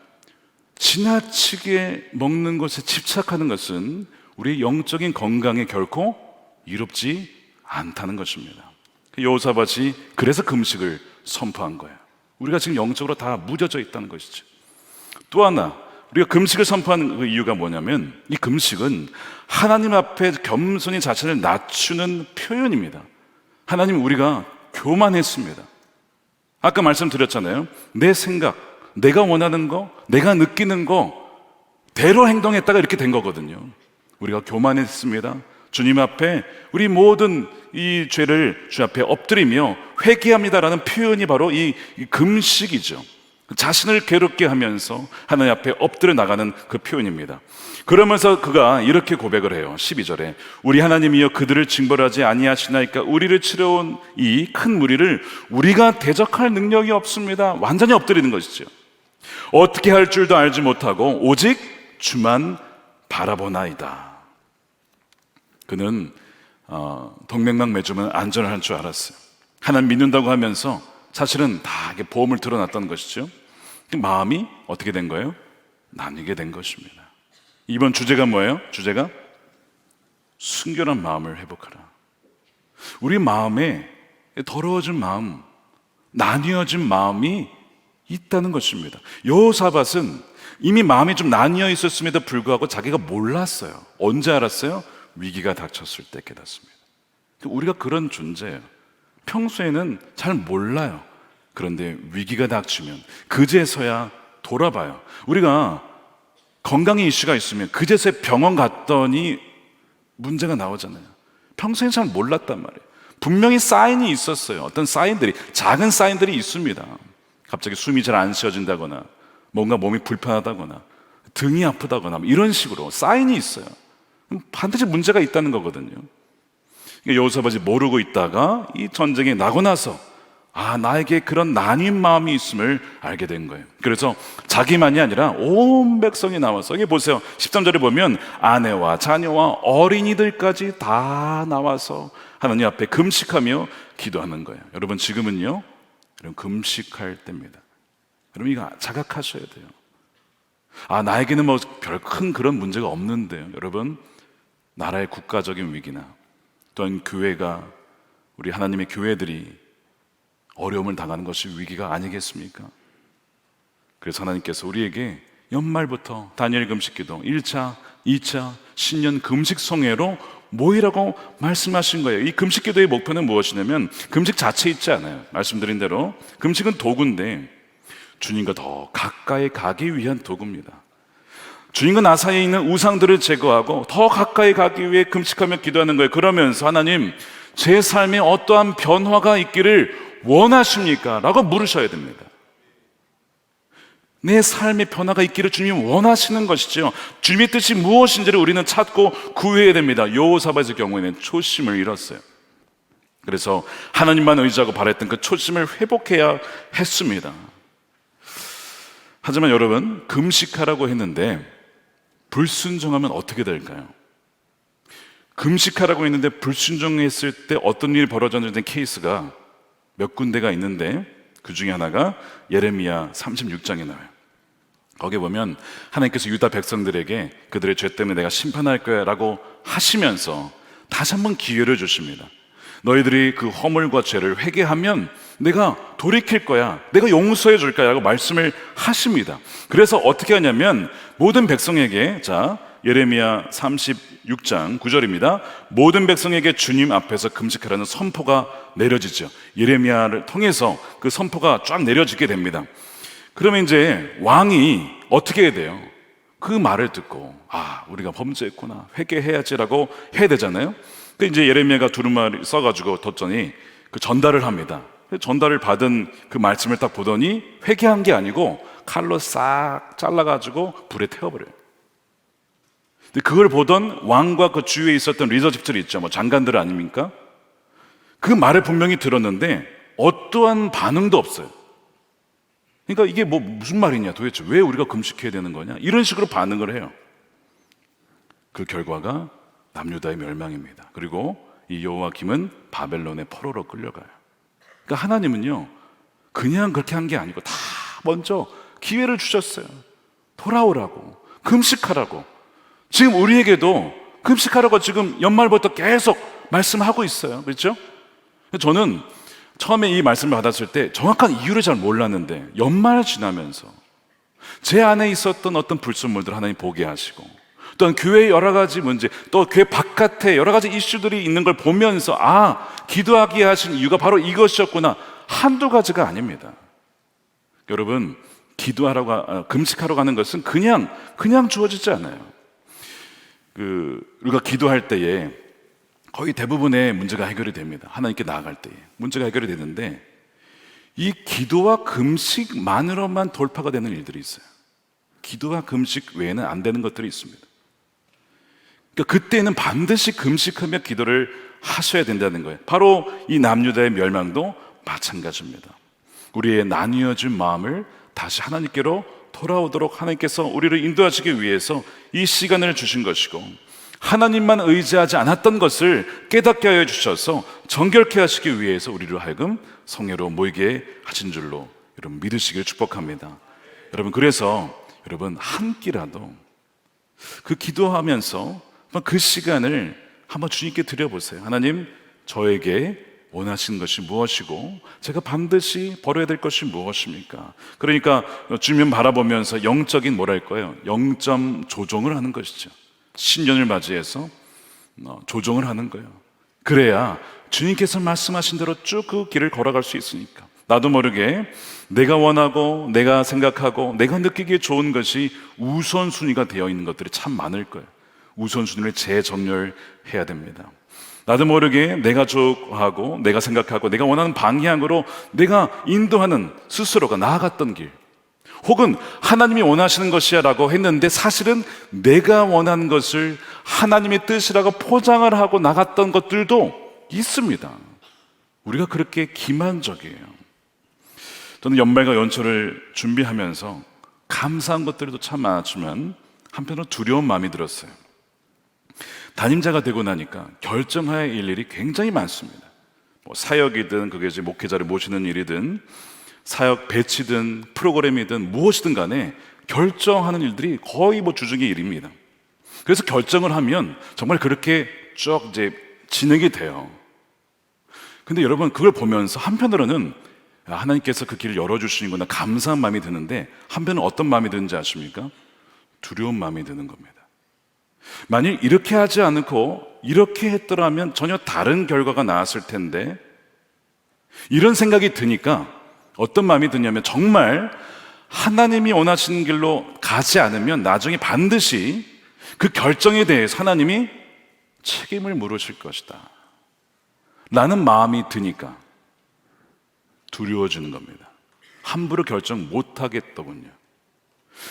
지나치게 먹는 것에 집착하는 것은 우리의 영적인 건강에 결코 이롭지 않다는 것입니다. 여호사밧이 그래서 금식을 선포한 거예요. 우리가 지금 영적으로 다 무뎌져 있다는 것이죠. 또 하나, 우리가 금식을 선포하는 그 이유가 뭐냐면 이 금식은 하나님 앞에 겸손히 자신을 낮추는 표현입니다. 하나님, 우리가 교만했습니다. 아까 말씀드렸잖아요. 내 생각, 내가 원하는 거, 내가 느끼는 거 대로 행동했다가 이렇게 된 거거든요. 우리가 교만했습니다. 주님 앞에 우리 모든 이 죄를 주 앞에 엎드리며 회개합니다라는 표현이 바로 이 금식이죠. 자신을 괴롭게 하면서 하나님 앞에 엎드려 나가는 그 표현입니다. 그러면서 그가 이렇게 고백을 해요. 12절에 우리 하나님이여 그들을 징벌하지 아니하시나이까. 우리를 치러온 이 큰 무리를 우리가 대적할 능력이 없습니다. 완전히 엎드리는 것이죠. 어떻게 할 줄도 알지 못하고 오직 주만 바라보나이다. 그는 동맥락 맺으면 안전할 줄 알았어요. 하나님 믿는다고 하면서 사실은 다 보험을 들어놨던 것이죠. 마음이 어떻게 된 거예요? 나뉘게 된 것입니다. 이번 주제가 뭐예요? 주제가 순결한 마음을 회복하라. 우리 마음에 더러워진 마음, 나뉘어진 마음이 있다는 것입니다. 여호사밧은 이미 마음이 좀 나뉘어 있었음에도 불구하고 자기가 몰랐어요. 언제 알았어요? 위기가 닥쳤을 때 깨닫습니다. 우리가 그런 존재예요. 평소에는 잘 몰라요. 그런데 위기가 닥치면 그제서야 돌아봐요. 우리가 건강에 이슈가 있으면 그제서야 병원 갔더니 문제가 나오잖아요. 평소엔 잘 몰랐단 말이에요. 분명히 사인이 있었어요. 어떤 사인들이, 작은 사인들이 있습니다. 갑자기 숨이 잘 안 쉬어진다거나 뭔가 몸이 불편하다거나 등이 아프다거나 이런 식으로 사인이 있어요. 반드시 문제가 있다는 거거든요. 여호사밧이 모르고 있다가 이 전쟁이 나고 나서 나에게 그런 나뉜 마음이 있음을 알게 된 거예요. 그래서 자기만이 아니라 온 백성이 나와서, 여기 보세요. 13절에 보면 아내와 자녀와 어린이들까지 다 나와서 하나님 앞에 금식하며 기도하는 거예요. 여러분, 지금은요, 여러분 금식할 때입니다. 여러분 이거 자각하셔야 돼요. 나에게는 뭐 별 큰 그런 문제가 없는데요. 여러분, 나라의 국가적인 위기나 또는 교회가, 우리 하나님의 교회들이 어려움을 당하는 것이 위기가 아니겠습니까? 그래서 하나님께서 우리에게 연말부터 다니엘 금식기도 1차, 2차 신년 금식 성회로 모이라고 말씀하신 거예요. 이 금식기도의 목표는 무엇이냐면 금식 자체 있지 않아요. 말씀드린 대로 금식은 도구인데 주님과 더 가까이 가기 위한 도구입니다. 주님과 나 사이에 있는 우상들을 제거하고 더 가까이 가기 위해 금식하며 기도하는 거예요. 그러면서 하나님, 제 삶에 어떠한 변화가 있기를 원하십니까? 라고 물으셔야 됩니다. 내 삶의 변화가 있기를 주님이 원하시는 것이죠. 주님의 뜻이 무엇인지를 우리는 찾고 구해야 됩니다. 여호사밧의 경우에는 초심을 잃었어요. 그래서 하나님만 의지하고 바랬던 그 초심을 회복해야 했습니다. 하지만 여러분, 금식하라고 했는데 불순종하면 어떻게 될까요? 금식하라고 했는데 불순종했을 때 어떤 일이 벌어졌는지 케이스가 몇 군데가 있는데 그 중에 하나가 예레미야 36장에 나와요. 거기에 보면 하나님께서 유다 백성들에게 그들의 죄 때문에 내가 심판할 거야 라고 하시면서 다시 한번 기회를 주십니다. 너희들이 그 허물과 죄를 회개하면 내가 돌이킬 거야, 내가 용서해 줄 거야 라고 말씀을 하십니다. 그래서 어떻게 하냐면 모든 백성에게 예레미야 36장 9절입니다. 모든 백성에게 주님 앞에서 금식하라는 선포가 내려지죠. 예레미야를 통해서 그 선포가 쫙 내려지게 됩니다. 그러면 이제 왕이 어떻게 해야 돼요? 그 말을 듣고 우리가 범죄했구나, 회개해야지라고 해야 되잖아요. 그 이제 예레미야가 두루마리 써가지고 뒀더니 그 전달을 합니다. 전달을 받은 그 말씀을 딱 보더니 회개한 게 아니고 칼로 싹 잘라가지고 불에 태워버려요. 근데 그걸 보던 왕과 그 주위에 있었던 리더십들이 있죠. 뭐 장관들 아닙니까? 그 말을 분명히 들었는데 어떠한 반응도 없어요. 그러니까 이게 뭐 무슨 말이냐, 도대체 왜 우리가 금식해야 되는 거냐, 이런 식으로 반응을 해요. 그 결과가 남유다의 멸망입니다. 그리고 이 여호야김은 바벨론의 포로로 끌려가요. 그러니까 하나님은요, 그냥 그렇게 한 게 아니고 다 먼저 기회를 주셨어요. 돌아오라고, 금식하라고. 지금 우리에게도 금식하라고 지금 연말부터 계속 말씀하고 있어요. 그렇죠? 저는 처음에 이 말씀을 받았을 때 정확한 이유를 잘 몰랐는데 연말 지나면서 제 안에 있었던 어떤 불순물들 하나님 보게 하시고, 또한 교회의 여러 가지 문제, 또 교회 바깥에 여러 가지 이슈들이 있는 걸 보면서 기도하게 하신 이유가 바로 이것이었구나, 한두 가지가 아닙니다. 여러분, 금식하러 가는 것은 그냥 주어지지 않아요. 우리가 기도할 때에 거의 대부분의 문제가 해결이 됩니다. 하나님께 나아갈 때에 문제가 해결이 되는데, 이 기도와 금식만으로만 돌파가 되는 일들이 있어요. 기도와 금식 외에는 안 되는 것들이 있습니다. 그러니까 그때는 반드시 금식하며 기도를 하셔야 된다는 거예요. 바로 이 남유다의 멸망도 마찬가지입니다. 우리의 나뉘어진 마음을 다시 하나님께로 돌아오도록 하나님께서 우리를 인도하시기 위해서 이 시간을 주신 것이고, 하나님만 의지하지 않았던 것을 깨닫게 하여 주셔서 정결케 하시기 위해서 우리를 하여금 성회로 모이게 하신 줄로 여러분 믿으시길 축복합니다. 여러분, 그래서 여러분 한 끼라도 그 기도하면서 그 시간을 한번 주님께 드려보세요. 하나님, 저에게 원하시는 것이 무엇이고 제가 반드시 버려야 될 것이 무엇입니까? 그러니까 주님 바라보면서 영적인 뭐랄까요, 영점 조정을 하는 것이죠. 신년을 맞이해서 조정을 하는 거예요. 그래야 주님께서 말씀하신 대로 쭉 그 길을 걸어갈 수 있으니까. 나도 모르게 내가 원하고 내가 생각하고 내가 느끼기에 좋은 것이 우선순위가 되어 있는 것들이 참 많을 거예요. 우선순위를 재정렬해야 됩니다. 나도 모르게 내가 좋아하고 내가 생각하고 내가 원하는 방향으로 내가 인도하는 스스로가 나아갔던 길, 혹은 하나님이 원하시는 것이야 라고 했는데 사실은 내가 원하는 것을 하나님의 뜻이라고 포장을 하고 나갔던 것들도 있습니다. 우리가 그렇게 기만적이에요. 저는 연말과 연초를 준비하면서 감사한 것들도 참 많았지만 한편으로 두려운 마음이 들었어요. 담임자가 되고 나니까 결정해야 할 일이 굉장히 많습니다. 사역이든 그게 이제 목회자를 모시는 일이든 사역 배치든 프로그램이든 무엇이든 간에 결정하는 일들이 거의 주중의 일입니다. 그래서 결정을 하면 정말 그렇게 쭉 이제 진행이 돼요. 근데 여러분, 그걸 보면서 한편으로는 하나님께서 그 길을 열어주시는구나 감사한 마음이 드는데, 한편은 어떤 마음이 드는지 아십니까? 두려운 마음이 드는 겁니다. 만일 이렇게 하지 않고 이렇게 했더라면 전혀 다른 결과가 나왔을 텐데, 이런 생각이 드니까 어떤 마음이 드냐면, 정말 하나님이 원하시는 길로 가지 않으면 나중에 반드시 그 결정에 대해서 하나님이 책임을 물으실 것이다 라는 마음이 드니까 두려워지는 겁니다. 함부로 결정 못 하겠더군요.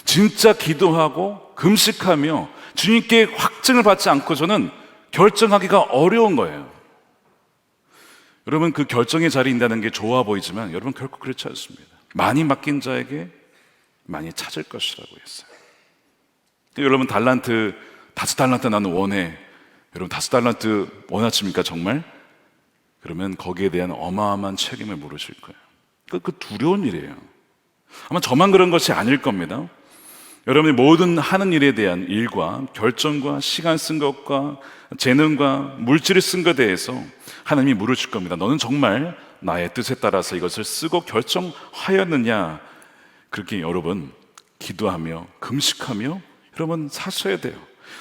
진짜 기도하고 금식하며 주님께 확증을 받지 않고서는 결정하기가 어려운 거예요. 여러분, 그 결정의 자리에 있다는 게 좋아 보이지만 여러분 결코 그렇지 않습니다. 많이 맡긴 자에게 많이 찾을 것이라고 했어요. 여러분, 달란트 5달란트 나는 원해. 여러분 5달란트 원하십니까 정말? 그러면 거기에 대한 어마어마한 책임을 물으실 거예요. 그 두려운 일이에요. 아마 저만 그런 것이 아닐 겁니다. 여러분이 모든 하는 일에 대한 일과 결정과 시간 쓴 것과 재능과 물질을 쓴 것에 대해서 하나님이 물으실 겁니다. 너는 정말 나의 뜻에 따라서 이것을 쓰고 결정하였느냐? 그렇게 여러분 기도하며 금식하며 여러분 사셔야 돼요.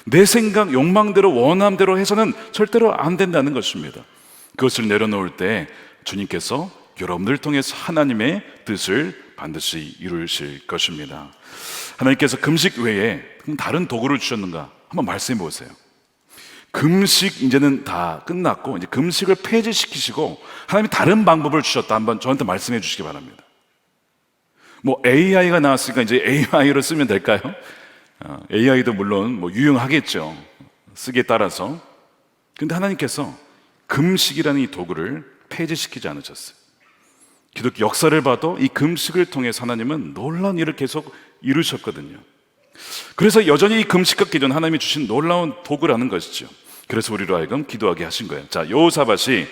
내 생각, 욕망대로, 원함대로 해서는 절대로 안 된다는 것입니다. 그것을 내려놓을 때 주님께서 여러분들을 통해서 하나님의 뜻을 반드시 이루실 것입니다. 하나님께서 금식 외에 다른 도구를 주셨는가? 한번 말씀해 보세요. 금식 이제는 다 끝났고 이제 금식을 폐지시키시고 하나님이 다른 방법을 주셨다. 한번 저한테 말씀해 주시기 바랍니다. 뭐 AI가 나왔으니까 이제 AI로 쓰면 될까요? AI도 물론 뭐 유용하겠죠. 쓰기에 따라서. 근데 하나님께서 금식이라는 이 도구를 폐지시키지 않으셨어요. 기독교 역사를 봐도 이 금식을 통해서 하나님은 놀라운 일을 계속 이루셨거든요. 그래서 여전히 이 금식과 기도는 하나님이 주신 놀라운 도구라는 것이죠. 그래서 우리로 하여금 기도하게 하신 거예요. 자, 여호사밧이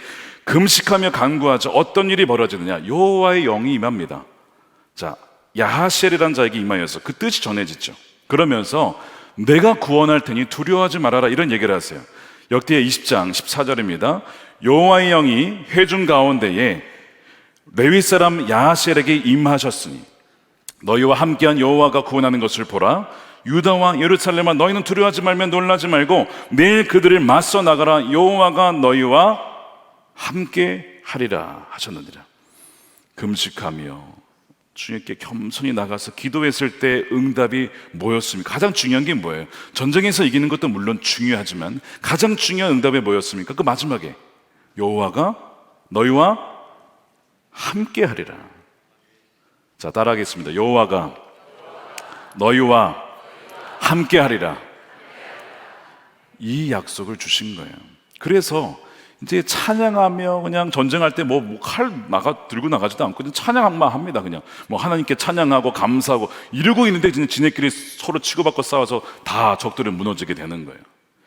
금식하며 간구하자 어떤 일이 벌어지느냐? 여호와의 영이 임합니다. 자, 야하시엘이라는 자에게 임하여서 그 뜻이 전해지죠. 그러면서 내가 구원할 테니 두려워하지 말아라 이런 얘기를 하세요. 역대 20장 14절입니다. 여호와의 영이 회중 가운데에 레위 사람 야하시엘에게 임하셨으니 너희와 함께한 여호와가 구원하는 것을 보라. 유다와 예루살렘아 너희는 두려워하지 말며 놀라지 말고 내일 그들을 맞서 나가라. 여호와가 너희와 함께 하리라 하셨느니라. 금식하며 주님께 겸손히 나가서 기도했을 때 응답이 뭐였습니까? 가장 중요한 게 뭐예요? 전쟁에서 이기는 것도 물론 중요하지만 가장 중요한 응답이 뭐였습니까? 그 마지막에 여호와가 너희와 함께 하리라. 자, 따라하겠습니다. 여호와가 너희와 함께 하리라. 이 약속을 주신 거예요. 그래서 이제 찬양하며 그냥 전쟁할 때 뭐 칼 들고 나가지도 않고 그냥 찬양만 합니다. 그냥 뭐 하나님께 찬양하고 감사하고 이러고 있는데 지네끼리 서로 치고받고 싸워서 다 적들을 무너지게 되는 거예요.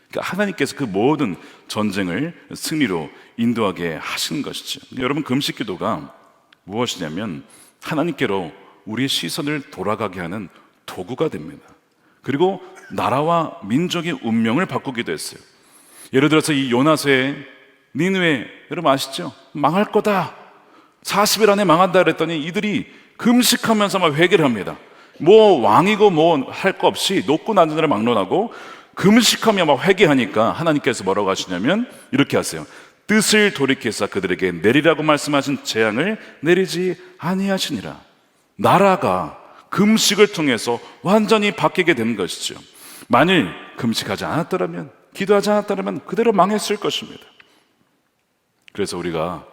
그러니까 하나님께서 그 모든 전쟁을 승리로 인도하게 하시는 것이죠. 여러분, 금식 기도가 무엇이냐면 하나님께로 우리의 시선을 돌아가게 하는 도구가 됩니다. 그리고 나라와 민족의 운명을 바꾸기도 했어요. 예를 들어서 이 요나서의 니느웨, 여러분 아시죠? 망할 거다, 40일 안에 망한다 그랬더니 이들이 금식하면서 막 회개를 합니다. 뭐 왕이고 뭐 할 거 없이 높고 낮은 데를 막론하고 금식하며 막 회개하니까 하나님께서 뭐라고 하시냐면 이렇게 하세요. 뜻을 돌이켜서 그들에게 내리라고 말씀하신 재앙을 내리지 아니하시니라. 나라가 금식을 통해서 완전히 바뀌게 되는 것이죠. 만일 금식하지 않았더라면, 기도하지 않았더라면 그대로 망했을 것입니다. 그래서 우리가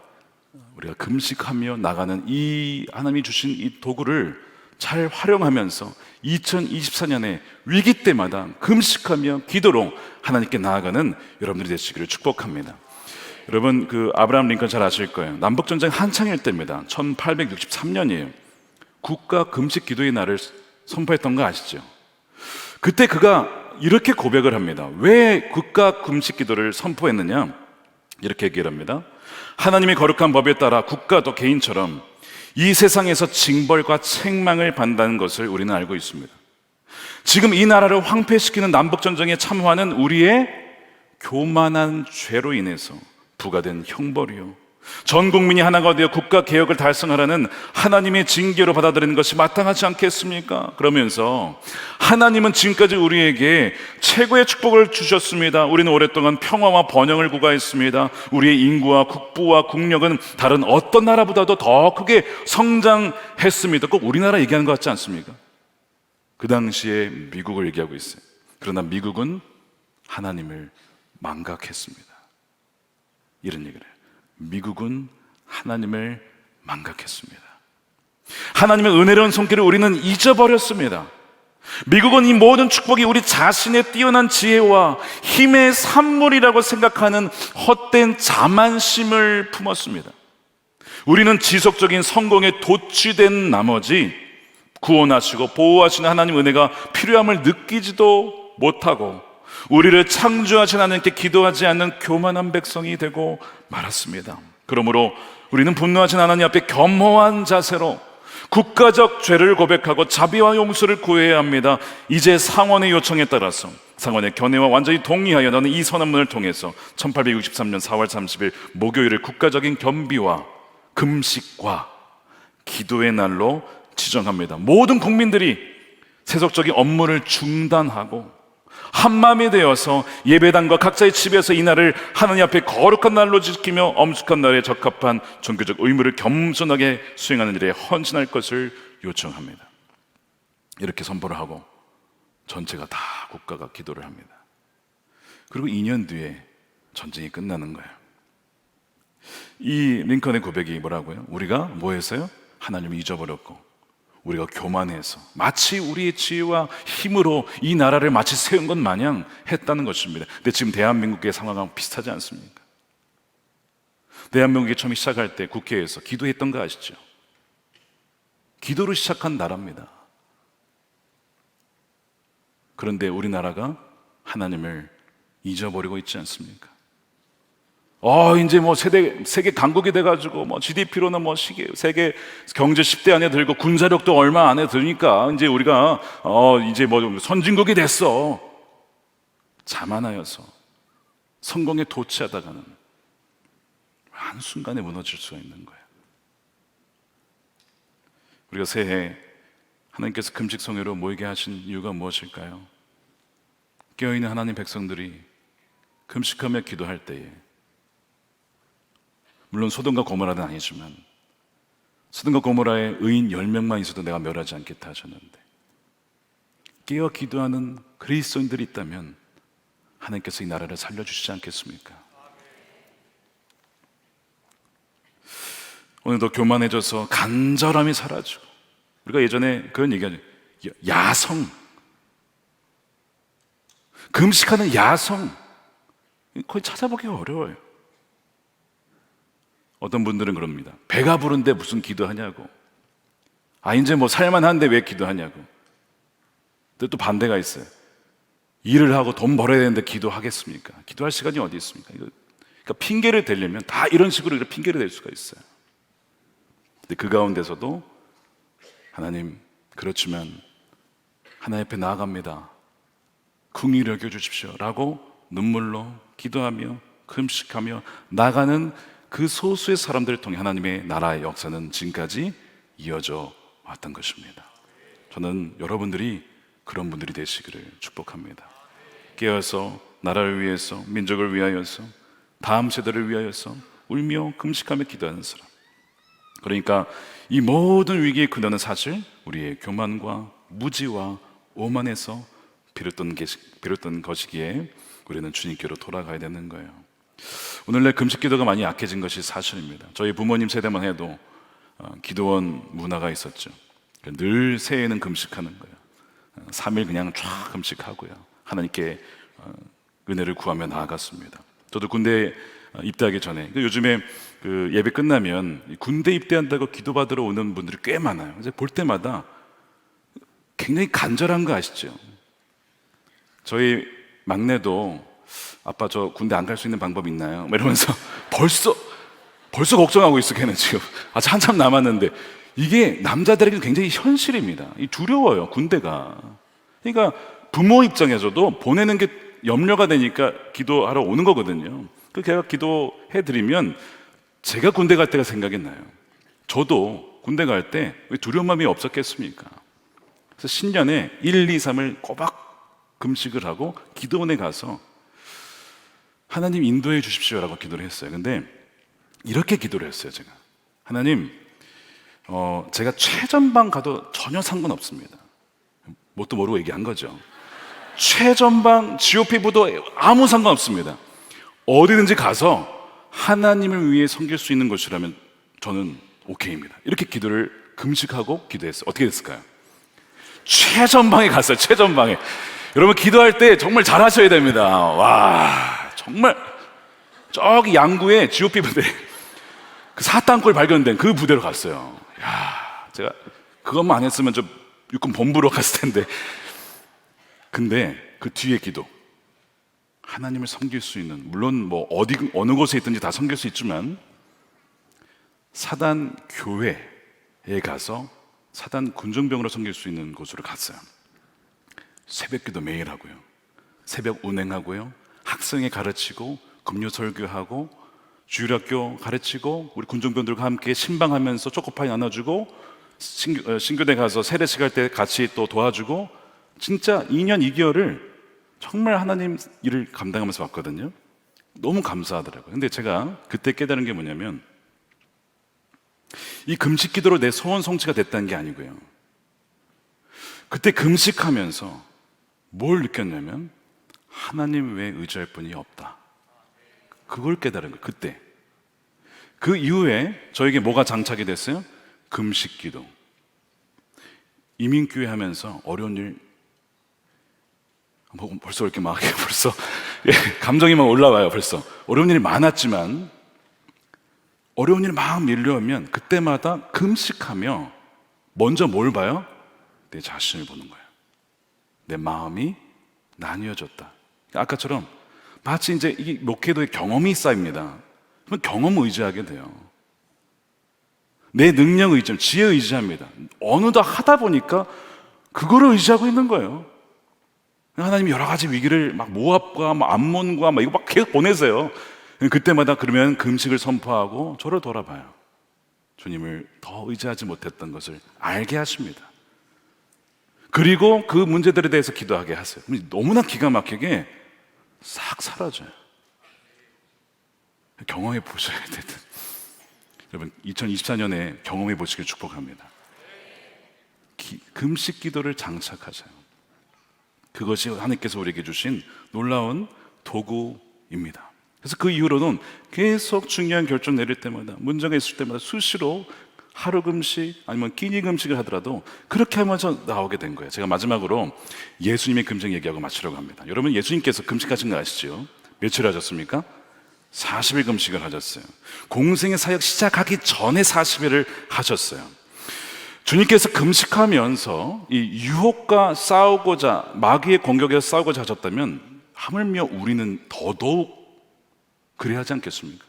금식하며 나가는 이 하나님이 주신 이 도구를 잘 활용하면서 2024년에 위기 때마다 금식하며 기도로 하나님께 나아가는 여러분들이 되시기를 축복합니다. 여러분, 그 아브라함 링컨 잘 아실 거예요. 남북전쟁 한창일 때입니다. 1863년이에요. 국가 금식 기도의 날을 선포했던 거 아시죠? 그때 그가 이렇게 고백을 합니다. 왜 국가 금식 기도를 선포했느냐? 이렇게 얘기를 합니다. 하나님의 거룩한 법에 따라 국가도 개인처럼 이 세상에서 징벌과 책망을 받는다는 것을 우리는 알고 있습니다. 지금 이 나라를 황폐시키는 남북전쟁의 참화는 우리의 교만한 죄로 인해서 부과된 형벌이요, 전 국민이 하나가 되어 국가 개혁을 달성하라는 하나님의 징계로 받아들이는 것이 마땅하지 않겠습니까? 그러면서 하나님은 지금까지 우리에게 최고의 축복을 주셨습니다. 우리는 오랫동안 평화와 번영을 구가했습니다. 우리의 인구와 국부와 국력은 다른 어떤 나라보다도 더 크게 성장했습니다. 꼭 우리나라 얘기하는 것 같지 않습니까? 그 당시에 미국을 얘기하고 있어요. 그러나 미국은 하나님을 망각했습니다. 이런 얘기를 해요. 미국은 하나님을 망각했습니다. 하나님의 은혜로운 손길을 우리는 잊어버렸습니다. 미국은 이 모든 축복이 우리 자신의 뛰어난 지혜와 힘의 산물이라고 생각하는 헛된 자만심을 품었습니다. 우리는 지속적인 성공에 도취된 나머지 구원하시고 보호하시는 하나님 은혜가 필요함을 느끼지도 못하고 우리를 창조하신 하나님께 기도하지 않는 교만한 백성이 되고 말았습니다. 그러므로 우리는 분노하신 하나님 앞에 겸허한 자세로 국가적 죄를 고백하고 자비와 용서를 구해야 합니다. 이제 상원의 요청에 따라서, 상원의 견해와 완전히 동의하여 나는 이 선언문을 통해서 1863년 4월 30일 목요일을 국가적인 겸비와 금식과 기도의 날로 지정합니다. 모든 국민들이 세속적인 업무를 중단하고 한마음이 되어서 예배당과 각자의 집에서 이 날을 하나님 앞에 거룩한 날로 지키며 엄숙한 날에 적합한 종교적 의무를 겸손하게 수행하는 일에 헌신할 것을 요청합니다. 이렇게 선포를 하고 전체가 다 국가가 기도를 합니다. 그리고 2년 뒤에 전쟁이 끝나는 거예요. 이 링컨의 고백이 뭐라고요? 우리가 뭐 했어요? 하나님을 잊어버렸고 우리가 교만해서 마치 우리의 지혜와 힘으로 이 나라를 마치 세운 것 마냥 했다는 것입니다. 근데 지금 대한민국의 상황하고 비슷하지 않습니까? 대한민국이 처음 시작할 때 국회에서 기도했던 거 아시죠? 기도로 시작한 나라입니다. 그런데 우리나라가 하나님을 잊어버리고 있지 않습니까? 이제 뭐 세계 강국이 돼가지고 뭐 GDP로는 뭐 세계 경제 10대 안에 들고 군사력도 얼마 안에 드니까 이제 우리가 이제 뭐 선진국이 됐어. 자만하여서 성공에 도취하다가는 한순간에 무너질 수가 있는 거예요. 우리가 새해 하나님께서 금식 성회로 모이게 하신 이유가 무엇일까요? 깨어있는 하나님 백성들이 금식하며 기도할 때에, 물론 소돔과 고모라는 아니지만 소돔과 고모라의 의인 10명만 있어도 내가 멸하지 않겠다 하셨는데, 깨어 기도하는 그리스도인들이 있다면 하나님께서 이 나라를 살려주시지 않겠습니까? 오늘도 교만해져서 간절함이 사라지고, 우리가 예전에 그런 얘기하죠. 야성, 금식하는 야성, 거의 찾아보기가 어려워요. 어떤 분들은 그럽니다. 배가 부른데 무슨 기도하냐고. 이제 뭐 살만한데 왜 기도하냐고. 근데 또 반대가 있어요. 일을 하고 돈 벌어야 되는데 기도하겠습니까? 기도할 시간이 어디 있습니까? 그러니까 핑계를 대려면 다 이런 식으로 핑계를 댈 수가 있어요. 근데 그 가운데서도 하나님, 그렇지만 하나님 앞에 나아갑니다. 긍휼히 여겨주십시오 라고 눈물로 기도하며 금식하며 나가는 그 소수의 사람들을 통해 하나님의 나라의 역사는 지금까지 이어져 왔던 것입니다. 저는 여러분들이 그런 분들이 되시기를 축복합니다. 깨어서 나라를 위해서, 민족을 위하여서, 다음 세대를 위하여서 울며 금식하며 기도하는 사람. 그러니까 이 모든 위기의 근원은 사실 우리의 교만과 무지와 오만에서 비롯된 것이기에 우리는 주님께로 돌아가야 되는 거예요. 오늘날 금식 기도가 많이 약해진 것이 사실입니다. 저희 부모님 세대만 해도 기도원 문화가 있었죠. 늘 새해에는 금식하는 거예요. 3일 그냥 쫙 금식하고요. 하나님께 은혜를 구하며 나아갔습니다. 저도 군대 입대하기 전에, 요즘에 그 예배 끝나면 군대 입대한다고 기도받으러 오는 분들이 꽤 많아요. 이제 볼 때마다 굉장히 간절한 거 아시죠? 저희 막내도 아빠 저 군대 안 갈 수 있는 방법 있나요? 이러면서 벌써 걱정하고 있어. 걔는 지금 아직 한참 남았는데, 이게 남자들에게 굉장히 현실입니다. 두려워요, 군대가. 그러니까 부모 입장에서도 보내는 게 염려가 되니까 기도하러 오는 거거든요. 제가 기도해드리면 제가 군대 갈 때가 생각이 나요. 저도 군대 갈 때 왜 두려운 마음이 없었겠습니까? 그래서 신년에 1, 2, 3을 꼬박 금식을 하고 기도원에 가서 하나님 인도해 주십시오라고 기도를 했어요. 근데 이렇게 기도를 했어요. 제가, 하나님, 제가 최전방 가도 전혀 상관없습니다. 뭣도 모르고 얘기한 거죠. 최전방 GOP 부도 아무 상관없습니다. 어디든지 가서 하나님을 위해 섬길 수 있는 곳이라면 저는 오케이입니다. 이렇게 기도를 금식하고 기도했어요. 어떻게 됐을까요? 최전방에 갔어요. 최전방에. 여러분, 기도할 때 정말 잘하셔야 됩니다. 와, 정말 저기 양구에 GOP 부대, 그 사탄골 발견된 그 부대로 갔어요. 야, 제가 그것만 안 했으면 저 육군 본부로 갔을 텐데. 근데 그 뒤에 기도, 하나님을 섬길 수 있는, 물론 뭐 어느 곳에 있든지 다 섬길 수 있지만, 사단 교회에 가서 사단 군정병으로 섬길 수 있는 곳으로 갔어요. 새벽 기도 매일 하고요, 새벽 운행하고요, 학생회 가르치고, 금요 설교하고, 주일학교 가르치고, 우리 군정병들과 함께 신방하면서 초코파이 나눠주고, 신교대 가서 세례식 할 때 같이 또 도와주고, 진짜 2년 2개월을 정말 하나님 일을 감당하면서 봤거든요. 너무 감사하더라고요. 근데 제가 그때 깨달은 게 뭐냐면 이 금식 기도로 내 소원 성취가 됐다는 게 아니고요. 그때 금식하면서 뭘 느꼈냐면 하나님 외에 의지할 분이 없다. 그걸 깨달은 거예요. 그때. 그 이후에 저에게 뭐가 장착이 됐어요? 금식 기도. 이민교회 하면서 어려운 일 벌써 이렇게 막 벌써 감정이 막 올라와요. 벌써 어려운 일이 많았지만 어려운 일이 막 밀려오면 그때마다 금식하며 먼저 뭘 봐요? 내 자신을 보는 거예요. 내 마음이 나뉘어졌다. 아까처럼 마치 이제 이게 목회도의 경험이 쌓입니다. 그럼 경험 의지하게 돼요. 내 능력 의지, 지혜 의지합니다. 어느덧 하다 보니까 그거를 의지하고 있는 거예요. 하나님이 여러 가지 위기를 막 모압과 막 암몬과 막 이거 막 계속 보내세요. 그때마다 그러면 금식을 선포하고 저를 돌아봐요. 주님을 더 의지하지 못했던 것을 알게 하십니다. 그리고 그 문제들에 대해서 기도하게 하세요. 너무나 기가 막히게 싹 사라져요. 경험해 보셔야 되든. 여러분 2024년에 경험해 보시길 축복합니다. 금식 기도를 장착하세요. 그것이 하나님께서 우리에게 주신 놀라운 도구입니다. 그래서 그 이후로는 계속 중요한 결정 내릴 때마다 문제가 있을 때마다 수시로 하루 금식 아니면 끼니 금식을 하더라도 그렇게 하면서 나오게 된 거예요. 제가 마지막으로 예수님의 금식 얘기하고 마치려고 합니다. 여러분 예수님께서 금식하신 거 아시죠? 며칠 하셨습니까? 40일 금식을 하셨어요. 공생의 사역 시작하기 전에 40일을 하셨어요. 주님께서 금식하면서 이 유혹과 싸우고자 마귀의 공격에서 싸우고자 하셨다면 하물며 우리는 더더욱 그래야 하지 않겠습니까?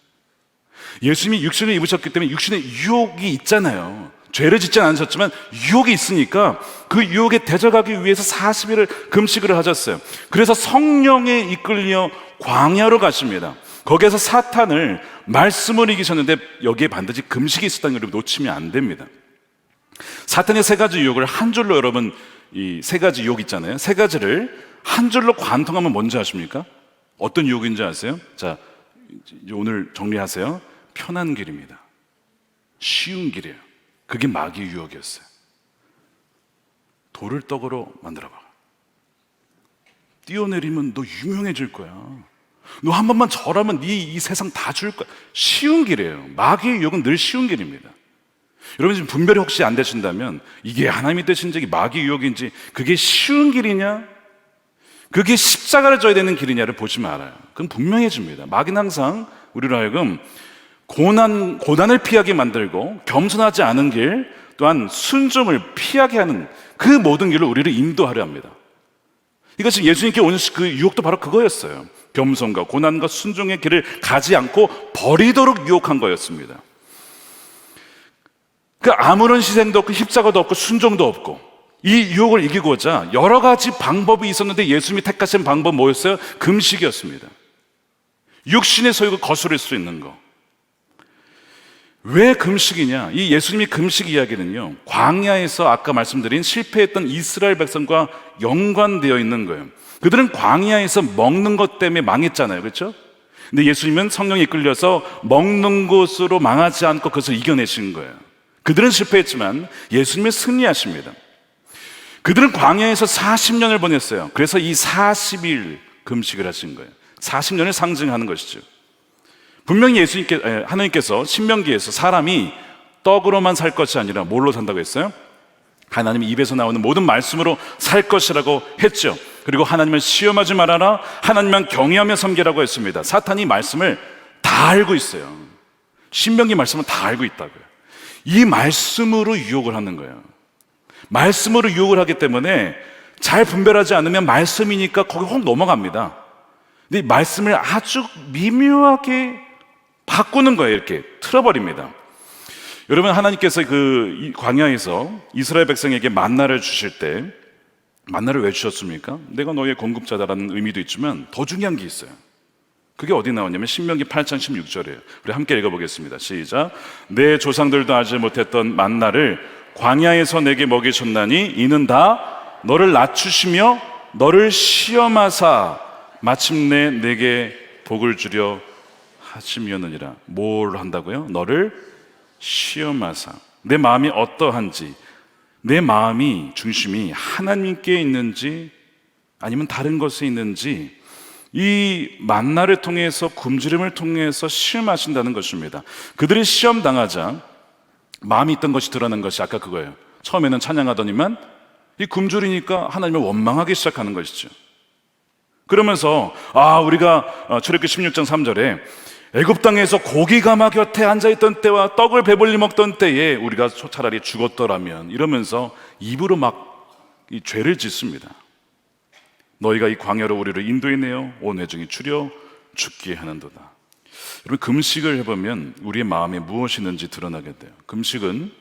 예수님이 육신을 입으셨기 때문에 육신에 유혹이 있잖아요. 죄를 짓지 않으셨지만 유혹이 있으니까 그 유혹에 대적하기 위해서 40일을 금식을 하셨어요. 그래서 성령에 이끌려 광야로 가십니다. 거기에서 사탄을 말씀으로 이기셨는데 여기에 반드시 금식이 있었다는 걸 놓치면 안 됩니다. 사탄의 세 가지 유혹을 한 줄로 여러분 이 세 가지 유혹 있잖아요. 세 가지를 한 줄로 관통하면 뭔지 아십니까? 어떤 유혹인지 아세요? 자, 오늘 정리하세요. 편한 길입니다. 쉬운 길이에요. 그게 마귀의 유혹이었어요. 돌을 떡으로 만들어봐. 뛰어내리면 너 유명해질 거야. 너 한 번만 절하면 네 이 세상 다 줄 거야. 쉬운 길이에요. 마귀의 유혹은 늘 쉬운 길입니다. 여러분 지금 분별이 혹시 안 되신다면 이게 하나님이 되신 적이 마귀의 유혹인지 그게 쉬운 길이냐 그게 십자가를 져야 되는 길이냐를 보시면 알아요. 그건 분명해집니다. 마귀는 항상 우리로 하여금 고난을 피하게 만들고 겸손하지 않은 길 또한 순종을 피하게 하는 그 모든 길을 우리를 인도하려 합니다. 이것이 예수님께 온 그 유혹도 바로 그거였어요. 겸손과 고난과 순종의 길을 가지 않고 버리도록 유혹한 거였습니다. 그 아무런 희생도 없고 십자가도 없고 순종도 없고 이 유혹을 이기고자 여러 가지 방법이 있었는데 예수님이 택하신 방법 뭐였어요? 금식이었습니다. 육신의 소욕을 거스를 수 있는 거. 왜 금식이냐? 이 예수님이 금식 이야기는요, 광야에서 아까 말씀드린 실패했던 이스라엘 백성과 연관되어 있는 거예요. 그들은 광야에서 먹는 것 때문에 망했잖아요. 그렇죠? 근데 예수님은 성령에 이끌려서 먹는 것으로 망하지 않고 그것을 이겨내신 거예요. 그들은 실패했지만 예수님은 승리하십니다. 그들은 광야에서 40년을 보냈어요. 그래서 이 40일 금식을 하신 거예요. 40년을 상징하는 것이죠. 분명히 하나님께서 신명기에서 사람이 떡으로만 살 것이 아니라 뭘로 산다고 했어요? 하나님의 입에서 나오는 모든 말씀으로 살 것이라고 했죠. 그리고 하나님을 시험하지 말아라, 하나님만 경외하며 섬기라고 했습니다. 사탄이 말씀을 다 알고 있어요. 신명기 말씀은 다 알고 있다고요. 이 말씀으로 유혹을 하는 거예요. 말씀으로 유혹을 하기 때문에 잘 분별하지 않으면 말씀이니까 거기 혹 넘어갑니다. 근데 이 말씀을 아주 미묘하게 바꾸는 거예요. 이렇게 틀어버립니다. 여러분, 하나님께서 그 광야에서 이스라엘 백성에게 만나를 주실 때 만나를 왜 주셨습니까? 내가 너의 공급자다라는 의미도 있지만 더 중요한 게 있어요. 그게 어디 나오냐면 신명기 8장 16절이에요. 우리 함께 읽어보겠습니다. 시작. 내 조상들도 알지 못했던 만나를 광야에서 내게 먹이셨나니 이는 다 너를 낮추시며 너를 시험하사 마침내 내게 복을 주려 하시려느니라. 뭘 한다고요? 너를 시험하사. 내 마음이 어떠한지, 내 마음이 중심이 하나님께 있는지 아니면 다른 것에 있는지, 이 만나를 통해서, 굶주림을 통해서 시험하신다는 것입니다. 그들이 시험 당하자 마음이 있던 것이 드러난 것이 아까 그거예요. 처음에는 찬양하더니만 이 굶주리니까 하나님을 원망하기 시작하는 것이죠. 그러면서 우리가 출애굽기 16장 3절에 애굽 땅에서 고기가마 곁에 앉아있던 때와 떡을 배불리 먹던 때에 우리가 차라리 죽었더라면, 이러면서 입으로 막 이 죄를 짓습니다. 너희가 이 광야로 우리를 인도해내어 온 회중이 추려 죽게 하는도다. 여러분, 금식을 해보면 우리의 마음에 무엇이 있는지 드러나게 돼요. 금식은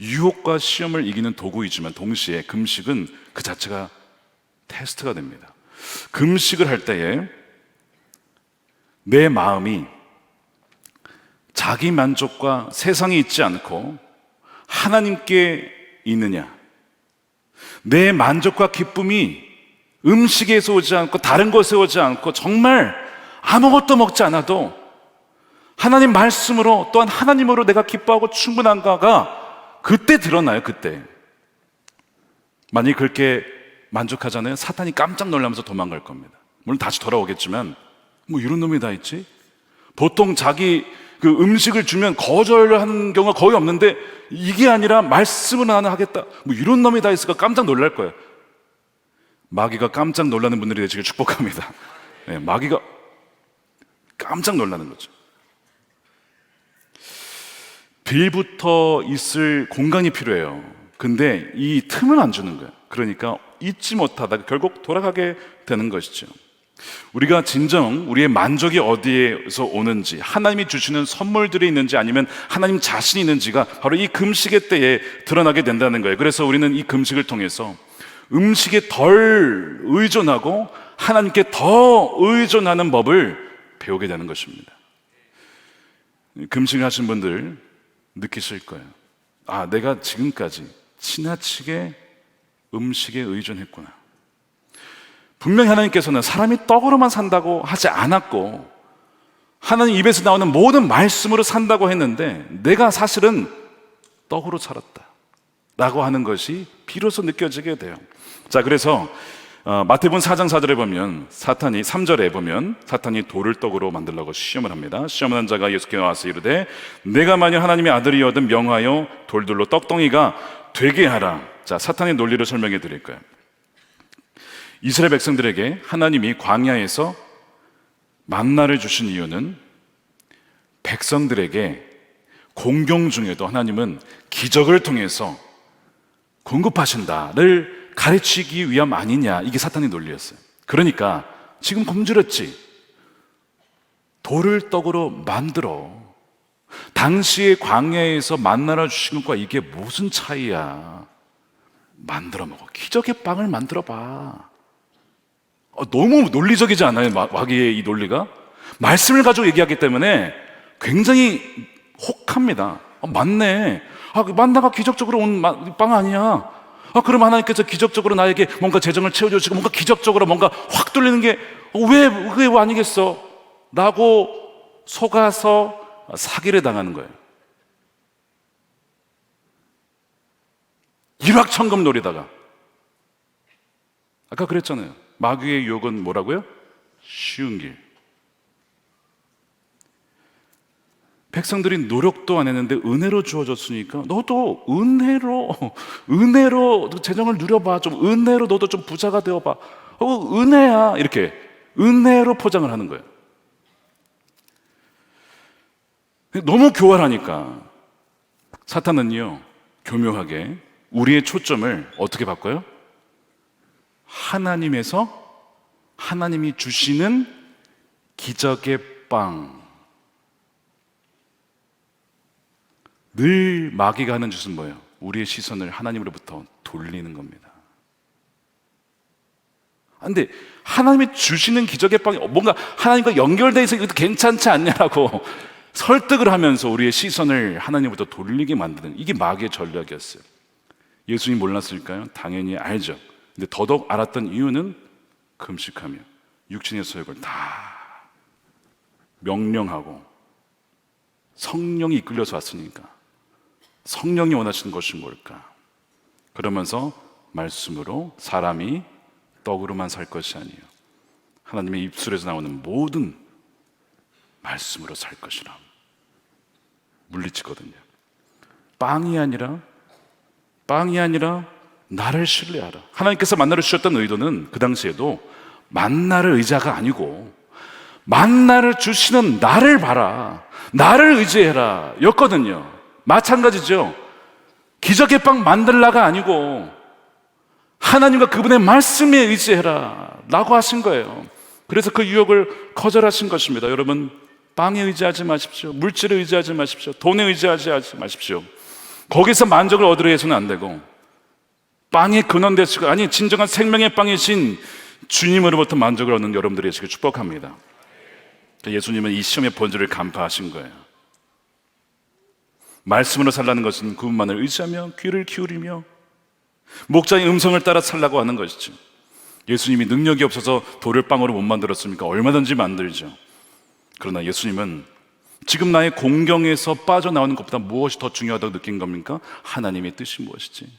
유혹과 시험을 이기는 도구이지만 동시에 금식은 그 자체가 테스트가 됩니다. 금식을 할 때에 내 마음이 자기 만족과 세상에 있지 않고 하나님께 있느냐, 내 만족과 기쁨이 음식에서 오지 않고 다른 것에 오지 않고 정말 아무것도 먹지 않아도 하나님 말씀으로, 또한 하나님으로 내가 기뻐하고 충분한가가 그때 드러나요. 그때 만약에 그렇게 만족하잖아요, 사탄이 깜짝 놀라면서 도망갈 겁니다. 물론 다시 돌아오겠지만 뭐 이런 놈이 다 있지? 보통 자기 그 음식을 주면 거절하는 경우가 거의 없는데, 이게 아니라 말씀을 나는 하겠다, 뭐 이런 놈이 다 있을까 깜짝 놀랄 거예요. 마귀가 깜짝 놀라는 분들이 되시길 축복합니다. 네, 마귀가 깜짝 놀라는 거죠. 빌붙어 있을 공간이 필요해요. 근데 이 틈을 안 주는 거예요. 그러니까 잊지 못하다가 결국 돌아가게 되는 것이죠. 우리가 진정 우리의 만족이 어디에서 오는지, 하나님이 주시는 선물들이 있는지 아니면 하나님 자신이 있는지가 바로 이 금식의 때에 드러나게 된다는 거예요. 그래서 우리는 이 금식을 통해서 음식에 덜 의존하고 하나님께 더 의존하는 법을 배우게 되는 것입니다. 금식을 하신 분들 느끼실 거예요. 내가 지금까지 지나치게 음식에 의존했구나. 분명히 하나님께서는 사람이 떡으로만 산다고 하지 않았고, 하나님 입에서 나오는 모든 말씀으로 산다고 했는데, 내가 사실은 떡으로 살았다 라고 하는 것이 비로소 느껴지게 돼요. 자, 그래서 마태복음 4장 4절에 보면 3절에 보면 사탄이 돌을 떡으로 만들려고 시험을 합니다. 시험하는 자가 예수께 나와서 이르되, 내가 만일 하나님의 아들이거든 명하여 돌들로 떡덩이가 되게 하라. 자, 사탄의 논리를 설명해 드릴 거예요. 이스라엘 백성들에게 하나님이 광야에서 만나를 주신 이유는 백성들에게 공경 중에도 하나님은 기적을 통해서 공급하신다를 가르치기 위함 아니냐, 이게 사탄의 논리였어요. 그러니까 지금 굶주렸지, 돌을 떡으로 만들어. 당시의 광야에서 만나를 주신 것과 이게 무슨 차이야. 만들어 먹어. 기적의 빵을 만들어 봐. 너무 논리적이지 않아요? 마귀의 이 논리가 말씀을 가지고 얘기하기 때문에 굉장히 혹합니다. 맞네. 만나가 기적적으로 온 빵 아니야. 그럼 하나님께서 기적적으로 나에게 뭔가 재정을 채워주시고 뭔가 기적적으로 뭔가 확 뚫리는 게 왜 아니겠어? 라고 속아서 사기를 당하는 거예요. 일확천금 노리다가, 아까 그랬잖아요. 마귀의 유혹은 뭐라고요? 쉬운 길. 백성들이 노력도 안 했는데 은혜로 주어졌으니까 너도 은혜로 재정을 누려봐. 좀 은혜로 너도 좀 부자가 되어봐. 은혜야. 이렇게 은혜로 포장을 하는 거예요. 너무 교활하니까 사탄은요, 교묘하게 우리의 초점을 어떻게 바꿔요? 하나님에서, 하나님이 주시는 기적의 빵. 늘 마귀가 하는 짓은 뭐예요? 우리의 시선을 하나님으로부터 돌리는 겁니다. 근데 하나님이 주시는 기적의 빵이 뭔가 하나님과 연결되어 있어 이것도 괜찮지 않냐라고 설득을 하면서 우리의 시선을 하나님으로부터 돌리게 만드는, 이게 마귀의 전략이었어요. 예수님 몰랐을까요? 당연히 알죠. 근데 더더욱 알았던 이유는 금식하며 육신의 소욕을 다 명령하고 성령이 이끌려서 왔으니까 성령이 원하시는 것이 뭘까? 그러면서 말씀으로 사람이 떡으로만 살 것이 아니에요. 하나님의 입술에서 나오는 모든 말씀으로 살 것이라 물리치거든요. 빵이 아니라 나를 신뢰하라. 하나님께서 만나를 주셨던 의도는 그 당시에도 만나를 의자가 아니고 만나를 주시는 나를 봐라, 나를 의지해라 였거든요. 마찬가지죠. 기적의 빵 만들라가 아니고 하나님과 그분의 말씀에 의지해라 라고 하신 거예요. 그래서 그 유혹을 거절하신 것입니다. 여러분, 빵에 의지하지 마십시오. 물질에 의지하지 마십시오. 돈에 의지하지 마십시오. 거기서 만족을 얻으려 해서는 안 되고 빵의 근원 되시고, 아니 진정한 생명의 빵이신 주님으로부터 만족을 얻는 여러분들이 되시길 축복합니다. 예수님은 이 시험의 본질을 간파하신 거예요. 말씀으로 살라는 것은 그분만을 의지하며 귀를 기울이며 목자의 음성을 따라 살라고 하는 것이죠. 예수님이 능력이 없어서 돌을 빵으로 못 만들었습니까? 얼마든지 만들죠. 그러나 예수님은 지금 나의 공경에서 빠져나오는 것보다 무엇이 더 중요하다고 느낀 겁니까? 하나님의 뜻이 무엇이지?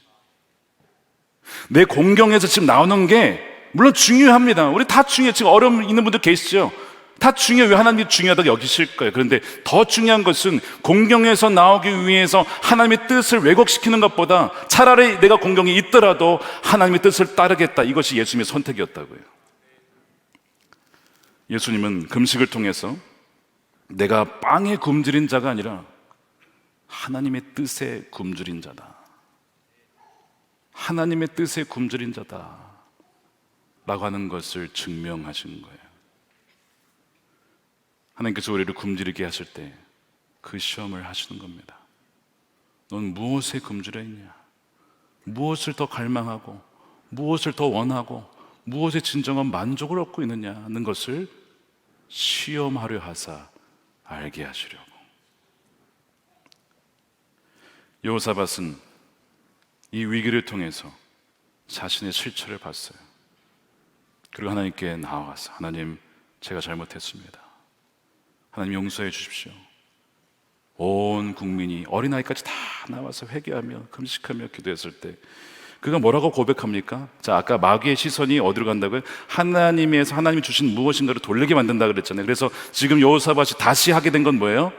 내 공경에서 지금 나오는 게 물론 중요합니다. 우리 다 중요해요. 지금 어려움 있는 분들 계시죠? 다 중요해요. 왜 하나님이 중요하다고 여기실 거예요. 그런데 더 중요한 것은 공경에서 나오기 위해서 하나님의 뜻을 왜곡시키는 것보다 차라리 내가 공경이 있더라도 하나님의 뜻을 따르겠다, 이것이 예수님의 선택이었다고요. 예수님은 금식을 통해서 내가 빵에 굶주린 자가 아니라 하나님의 뜻에 굶주린 자다, 하나님의 뜻에 굶주린 자다 라고 하는 것을 증명하신 거예요. 하나님께서 우리를 굶주리게 하실 때 그 시험을 하시는 겁니다. 넌 무엇에 굶주려 있냐? 무엇을 더 갈망하고 무엇을 더 원하고 무엇에 진정한 만족을 얻고 있느냐는 것을 시험하려 하사 알게 하시려고. 여호사밧은 이 위기를 통해서 자신의 실체를 봤어요. 그리고 하나님께 나아가서, 하나님, 제가 잘못했습니다. 하나님 용서해 주십시오. 온 국민이 어린아이까지 다 나와서 회개하며 금식하며 기도했을 때 그가 뭐라고 고백합니까? 자, 아까 마귀의 시선이 어디로 간다고요? 하나님에서 하나님이 주신 무엇인가를 돌리게 만든다 그랬잖아요. 그래서 지금 여호사밧이 다시 하게 된 건 뭐예요?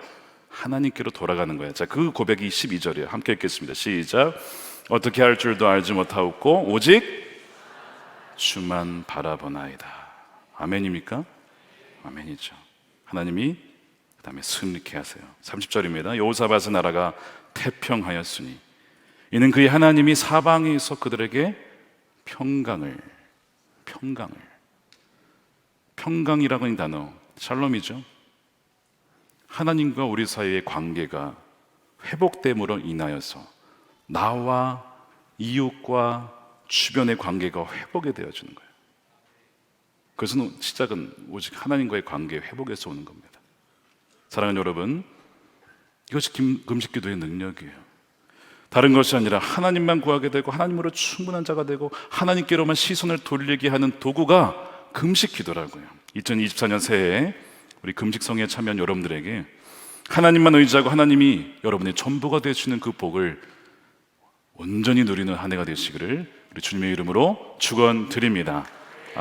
하나님께로 돌아가는 거예요. 자, 그 고백이 12절이에요. 함께 읽겠습니다. 시작. 어떻게 할 줄도 알지 못하옵고 오직 주만 바라보나이다. 아멘입니까? 아멘이죠. 하나님이 그 다음에 승리케 하세요. 30절입니다. 여호사밧의 나라가 태평하였으니 이는 그의 하나님이 사방에서 그들에게 평강이라고 하는 단어 샬롬이죠. 하나님과 우리 사이의 관계가 회복됨으로 인하여서 나와 이웃과 주변의 관계가 회복이 되어지는 거예요. 그것은 시작은 오직 하나님과의 관계 회복에서 오는 겁니다. 사랑하는 여러분, 이것이 금식기도의 능력이에요. 다른 것이 아니라 하나님만 구하게 되고 하나님으로 충분한 자가 되고 하나님께로만 시선을 돌리게 하는 도구가 금식기도라고요. 2024년 새해에 우리 금식성에 참여한 여러분들에게 하나님만 의지하고 하나님이 여러분의 전부가 되시는 그 복을 온전히 누리는 한 해가 되시기를 우리 주님의 이름으로 축원드립니다.